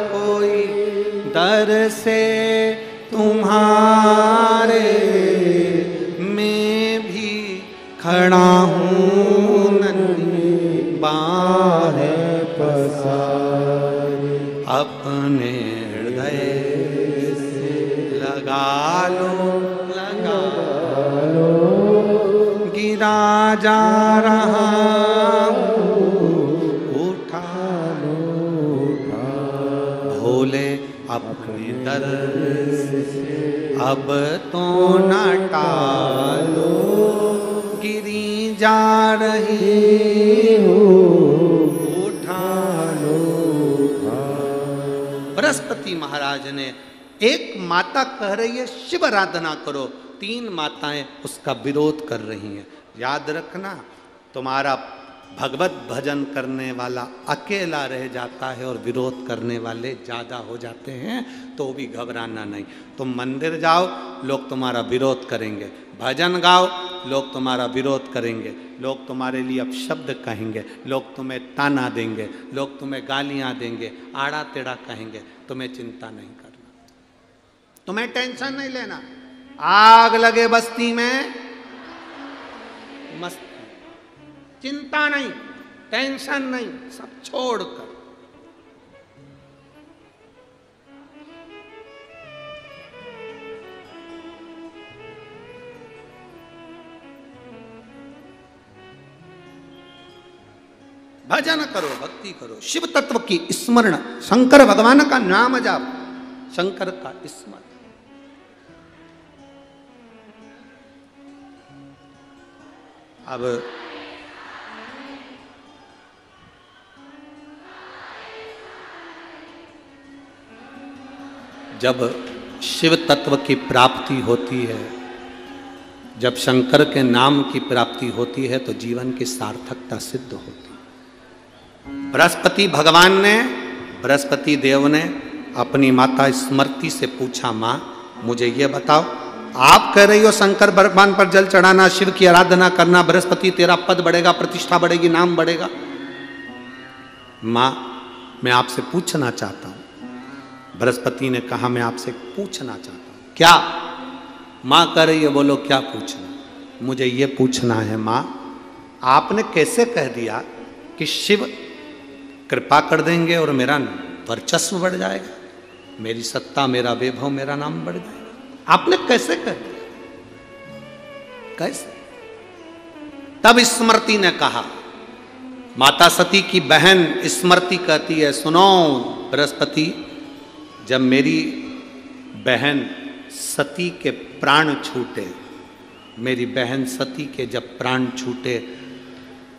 कोई दर से तुम्हारे, मैं भी खड़ा हूँ नन्ही बाहें पसारे, अपने हृदय से लगा लो, लगा लो, गिरा जा रहा उठा लो, भोले अपने दर से अब तो न टालो, गिरी जा रही हो, उठा लो। बृहस्पति महाराज ने, एक माता कह रही है शिव आराधना करो, 3 माताएं उसका विरोध कर रही हैं। याद रखना, तुम्हारा भगवत भजन करने वाला अकेला रह जाता है और विरोध करने वाले ज़्यादा हो जाते हैं, तो भी घबराना नहीं। तुम मंदिर जाओ, लोग तुम्हारा विरोध करेंगे, भजन गाओ, लोग तुम्हारा विरोध करेंगे, लोग तुम्हारे लिए अपशब्द कहेंगे, लोग तुम्हें ताना देंगे, लोग तुम्हें गालियाँ देंगे, आड़ा टेढ़ा कहेंगे, तुम्हें चिंता नहीं करना, तुम्हें टेंशन नहीं लेना। आग लगे बस्ती में मस्त, चिंता नहीं, टेंशन नहीं, सब छोड़कर भजन करो, भक्ति करो, शिव तत्व की स्मरण, शंकर भगवान का नाम जाप, शंकर का स्मरण। अब जब शिव तत्व की प्राप्ति होती है, जब शंकर के नाम की प्राप्ति होती है, तो जीवन की सार्थकता सिद्ध होती है। बृहस्पति भगवान ने, बृहस्पति देव ने अपनी माता स्मृति से पूछा, माँ मुझे ये बताओ, आप कह रही हो शंकर भगवान पर जल चढ़ाना, शिव की आराधना करना, बृहस्पति तेरा पद बढ़ेगा, प्रतिष्ठा बढ़ेगी, नाम बढ़ेगा। माँ मैं आपसे पूछना चाहता हूँ। बृहस्पति ने कहा, मैं आपसे पूछना चाहता हूँ। क्या? माँ कह रही है, बोलो क्या पूछना? मुझे ये पूछना है माँ, आपने कैसे कह दिया कि शिव कृपा कर देंगे और मेरा वर्चस्व बढ़ जाएगा, मेरी सत्ता, मेरा वैभव, मेरा नाम बढ़ जाएगा? आपने कैसे कह दिया? कैसे? तब स्मृति ने कहा, माता सती की बहन स्मृति कहती है, सुनो बृहस्पति, जब मेरी बहन सती के प्राण छूटे, मेरी बहन सती के जब प्राण छूटे,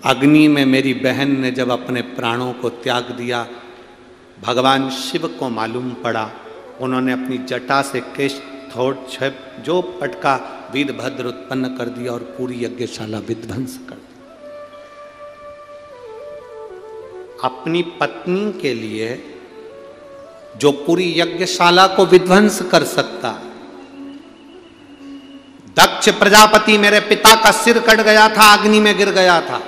अग्नि में मेरी बहन ने जब अपने प्राणों को त्याग दिया, भगवान शिव को मालूम पड़ा, उन्होंने अपनी जटा से केश थोड़ छप जो पटका वीरभद्र उत्पन्न कर दिया और पूरी यज्ञशाला विध्वंस कर दी। अपनी पत्नी के लिए जो पूरी यज्ञशाला को विध्वंस कर सकता, दक्ष प्रजापति मेरे पिता का सिर कट गया था, अग्नि में गिर गया था,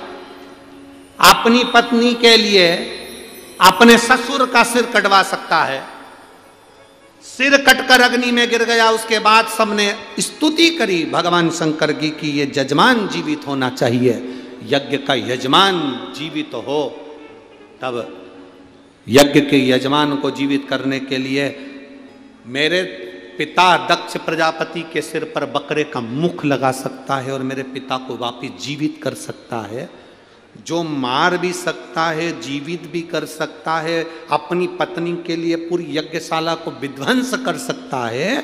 अपनी पत्नी के लिए अपने ससुर का सिर कटवा सकता है, सिर कटकर अग्नि में गिर गया। उसके बाद सबने स्तुति करी भगवान शंकर की कि ये यजमान जीवित होना चाहिए, यज्ञ का यजमान जीवित हो, तब यज्ञ के यजमान को जीवित करने के लिए मेरे पिता दक्ष प्रजापति के सिर पर बकरे का मुख लगा सकता है और मेरे पिता को वापिस जीवित कर सकता है, जो मार भी सकता है, जीवित भी कर सकता है, अपनी पत्नी के लिए पूरी यज्ञशाला को विध्वंस कर सकता है,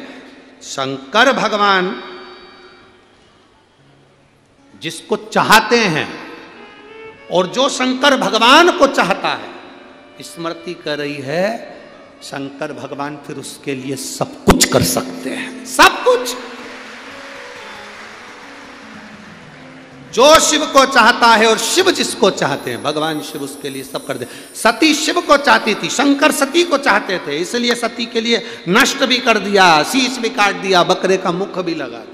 शंकर भगवान जिसको चाहते हैं और जो शंकर भगवान को चाहता है, स्मृति कर रही है, शंकर भगवान फिर उसके लिए सब कुछ कर सकते हैं, सब कुछ। जो शिव को चाहता है और शिव जिसको चाहते हैं, भगवान शिव उसके लिए सब कर दे। सती शिव को चाहती थी, शंकर सती को चाहते थे, इसलिए सती के लिए नष्ट भी कर दिया, शीश भी काट दिया, बकरे का मुख भी लगा दिया।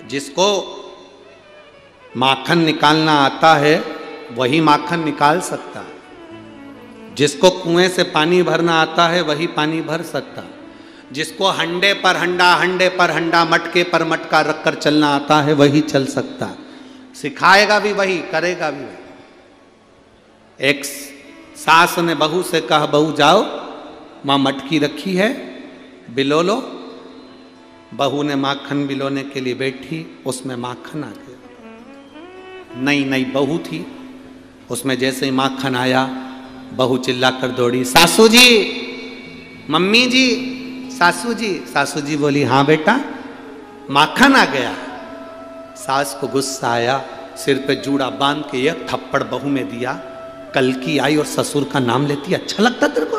जिसको माखन निकालना आता है वही माखन निकाल सकता है, जिसको कुएं से पानी भरना आता है वही पानी भर सकता है, जिसको हंडे पर हंडा मटके पर मटका रखकर चलना आता है वही चल सकता है, सिखाएगा भी वही, करेगा भी वही। एक सास ने बहू से कहा, बहू जाओ मां मटकी रखी है बिलो लो। बहू ने माखन बिलोने के लिए बैठी, उसमें माखन आ गया। नई नई बहू थी, उसमें जैसे ही माखन आया बहू चिल्लाकर दौड़ी, सासू जी, मम्मी जी, सासू जी। सासू जी बोली, हाँ बेटा माखन आ गया। सास को गुस्सा आया, सिर पे जूड़ा बांध के एक थप्पड़ बहू में दिया। कल की आई और ससुर का नाम लेती, अच्छा लगता तेरे को?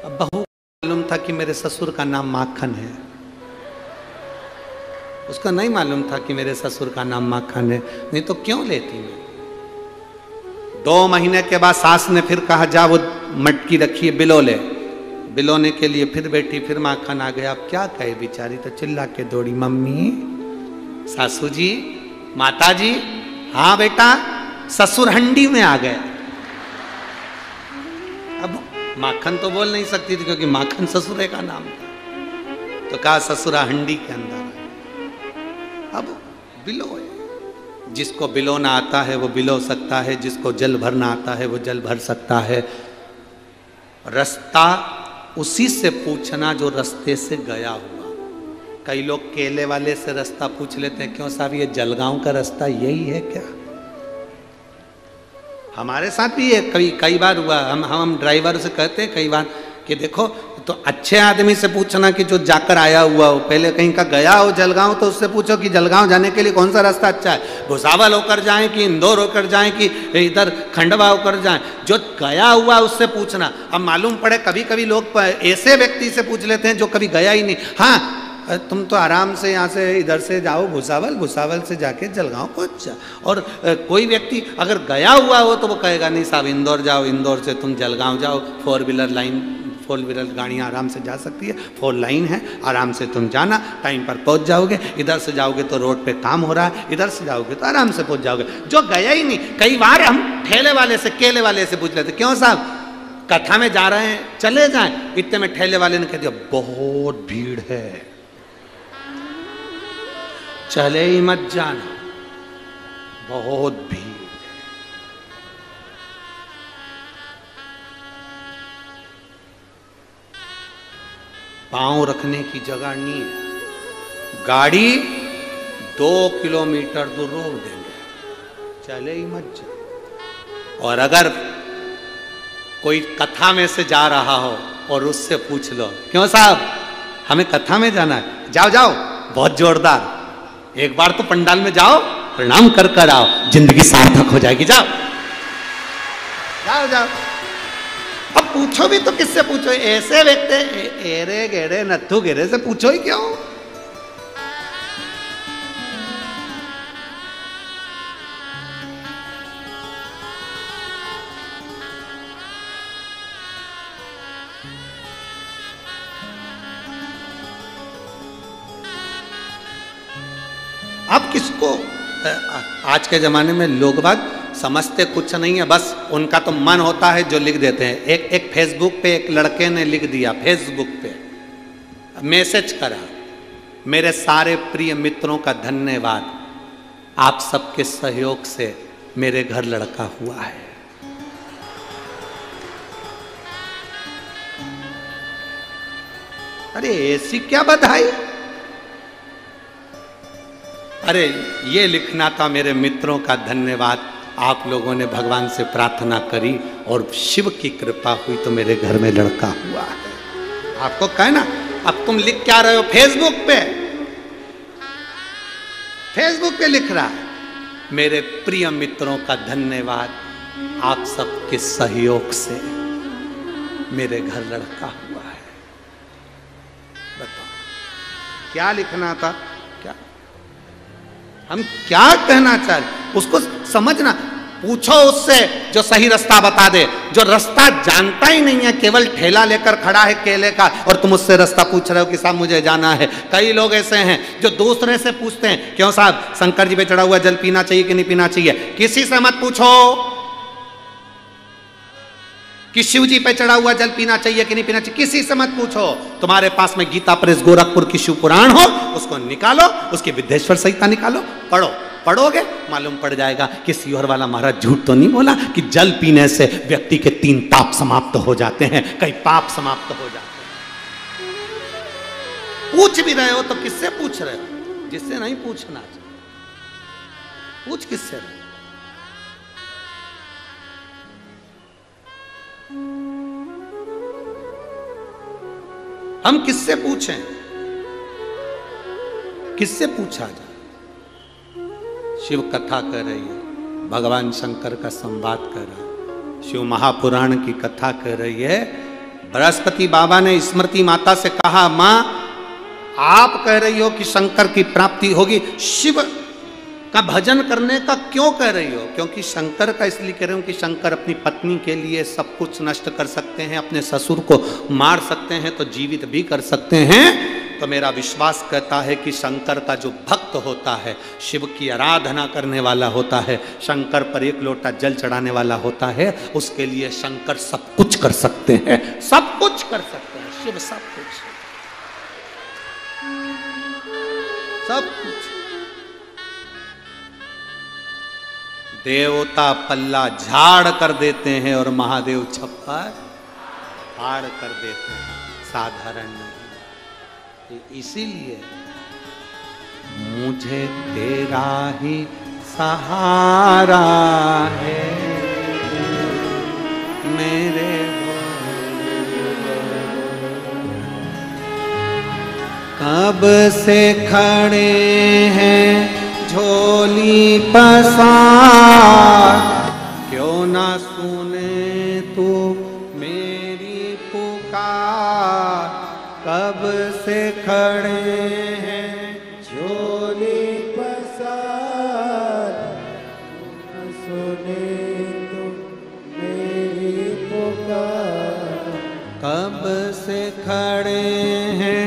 अब बहू मालूम था कि मेरे ससुर का नाम माखन है, उसको नहीं मालूम था कि मेरे ससुर का नाम माखन है, नहीं तो क्यों लेती मैं। 2 महीने के बाद सास ने फिर कहा, जा वो मटकी रखी है बिलो ले। बिलोने के लिए फिर बैठी, फिर माखन आ गया। अब क्या कहे बेचारी, तो चिल्ला के दौड़ी, मम्मी, सासू जी, माता जी, हाँ बेटा ससुर हंडी में आ गए। अब माखन तो बोल नहीं सकती थी क्योंकि माखन ससुरे का नाम था, तो कहा ससुरा हंडी के अंदर। अब बिलो है, जिसको बिलोना आता है वो बिलो सकता है, जिसको जल भरना आता है वो जल भर सकता है। रास्ता उसी से पूछना जो रास्ते से गया हुआ। कई लोग केले वाले से रास्ता पूछ लेते हैं, क्यों साहब ये जलगांव का रास्ता यही है क्या? हमारे साथ भी ये कई बार हुआ। हम ड्राइवर से कहते हैं कई बार कि देखो, तो अच्छे आदमी से पूछना कि जो जाकर आया हुआ हो, पहले कहीं का गया हो जलगांव तो उससे पूछो कि जलगांव जाने के लिए कौन सा रास्ता अच्छा है, भुसावल होकर जाएं कि इंदौर होकर जाएं कि इधर खंडवा होकर जाएं। जो गया हुआ उससे पूछना। अब मालूम पड़े कभी कभी लोग ऐसे व्यक्ति से पूछ लेते हैं जो कभी गया ही नहीं। हाँ तुम तो आराम से यहाँ से इधर से जाओ भुसावल, भुसावल से जाके जलगांव पहुँच जा। और कोई व्यक्ति अगर गया हुआ हो तो वो कहेगा नहीं साहब इंदौर जाओ, इंदौर से तुम जलगांव जाओ, 4 व्हीलर गाड़ियाँ आराम से जा सकती है, 4 लाइन है, आराम से तुम जाना, टाइम पर पहुँच जाओगे। इधर से जाओगे तो रोड पे काम हो रहा है, इधर से जाओगे तो आराम से पहुँच जाओगे। जो गया ही नहीं, कई बार हम ठेले वाले से, केले वाले से पूछ लेते, क्यों साहब कथा में जा रहे हैं, चले जाएं। इतने में ठेले वाले ने कह दिया बहुत भीड़ है, चले ही मत जाना, बहुत भीड़। पांव रखने की जगह नहीं है, गाड़ी 2 किलोमीटर दूर रोक देंगे, चले ही मत जा। और अगर कोई कथा में से जा रहा हो और उससे पूछ लो, क्यों साहब हमें कथा में जाना है, जाओ जाओ बहुत जोरदार, एक बार तो पंडाल में जाओ, प्रणाम कर कर आओ, जिंदगी सार्थक हो जाएगी, जाओ जाओ जाओ। अब पूछो भी तो किससे पूछो, ऐसे व्यक्ति एरे गेरे नत्थु गेरे से पूछो ही क्यों। अब किसको, आज के ज़माने में लोग बाग समझते कुछ नहीं है, बस उनका तो मन होता है जो लिख देते हैं। एक फेसबुक पे एक लड़के ने लिख दिया, फेसबुक पे मैसेज करा, मेरे सारे प्रिय मित्रों का धन्यवाद, आप सबके सहयोग से मेरे घर लड़का हुआ है। अरे ऐसी क्या बधाई, अरे ये लिखना था मेरे मित्रों का धन्यवाद, आप लोगों ने भगवान से प्रार्थना करी और शिव की कृपा हुई तो मेरे घर में लड़का हुआ है। आपको कहना, अब तुम लिख क्या रहे हो फेसबुक पे, फेसबुक पे लिख रहा है, मेरे प्रिय मित्रों का धन्यवाद, आप सबके सहयोग से मेरे घर लड़का हुआ है। बताओ क्या लिखना था, क्या हम क्या कहना चाह रहे, उसको समझना, पूछो उससे जो सही रास्ता बता दे, जो रास्ता जानता ही नहीं है, केवल ठेला लेकर खड़ा है केले का और तुम उससे रास्ता पूछ रहे हो कि साहब मुझे जाना है। कई लोग ऐसे हैं जो दूसरे से पूछते हैं, क्यों साहब शंकर जी पे चढ़ा हुआ जल पीना चाहिए कि नहीं पीना चाहिए, किसी से मत पूछो कि शिव जी पे चढ़ा हुआ जल पीना चाहिए कि नहीं पीना चाहिए, किसी से मत पूछो। तुम्हारे पास में गीता प्रेस गोरखपुर की शिव पुराण हो, उसको निकालो, उसकी विद्येश्वर संहिता निकालो, पढ़ो, पढ़ोगे मालूम पड़ जाएगा कि सीहोर वाला महाराज झूठ तो नहीं बोला कि जल पीने से व्यक्ति के 3 पाप समाप्त हो जाते हैं, कई पाप समाप्त हो जाते हैं। पूछ भी रहे हो तो किससे पूछ रहे हो, जिससे नहीं पूछना चाहिए, पूछ किससे रहे। हम किससे पूछें, किससे पूछा जाए। शिव कथा कर रही है, भगवान शंकर का संवाद कर रहा है, शिव महापुराण की कथा कर रही है। बृहस्पति बाबा ने स्मृति माता से कहा, मां आप कह रही हो कि शंकर की प्राप्ति होगी, शिव का भजन करने का क्यों कह रही हो? क्योंकि शंकर का इसलिए कह रही हूं कि शंकर अपनी पत्नी के लिए सब कुछ नष्ट कर सकते हैं, अपने ससुर को मार सकते हैं तो जीवित भी कर सकते हैं। तो मेरा विश्वास कहता है कि शंकर का जो भक्त होता है, शिव की आराधना करने वाला होता है, शंकर पर 1 लोटा जल चढ़ाने वाला होता है, उसके लिए शंकर सब कुछ कर सकते हैं, सब कुछ कर सकते हैं, शिव सब कुछ, सब कुछ। देवता पल्ला झाड़ कर देते हैं और महादेव छप्पर फाड़ कर देते हैं, साधारण नहीं। इसीलिए मुझे तेरा ही सहारा है, मेरे कब से खड़े हैं झोली पसार, क्यों ना सुने तू मेरी पुकार, कब से खड़े हैं झोली पसार, सुने तू मेरी पुकार, कब से खड़े हैं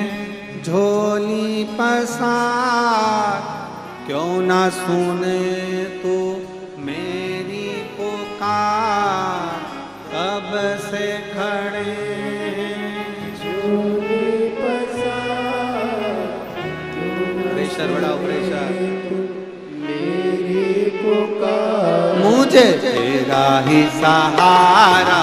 झोली पसार, क्यों ना सुने तू मेरी पुकार, कब से खड़े हैं झोली पसार, प्रेशर बढ़ाओ प्रेशर, मेरी पुकार, मुझे तेरा ही सहारा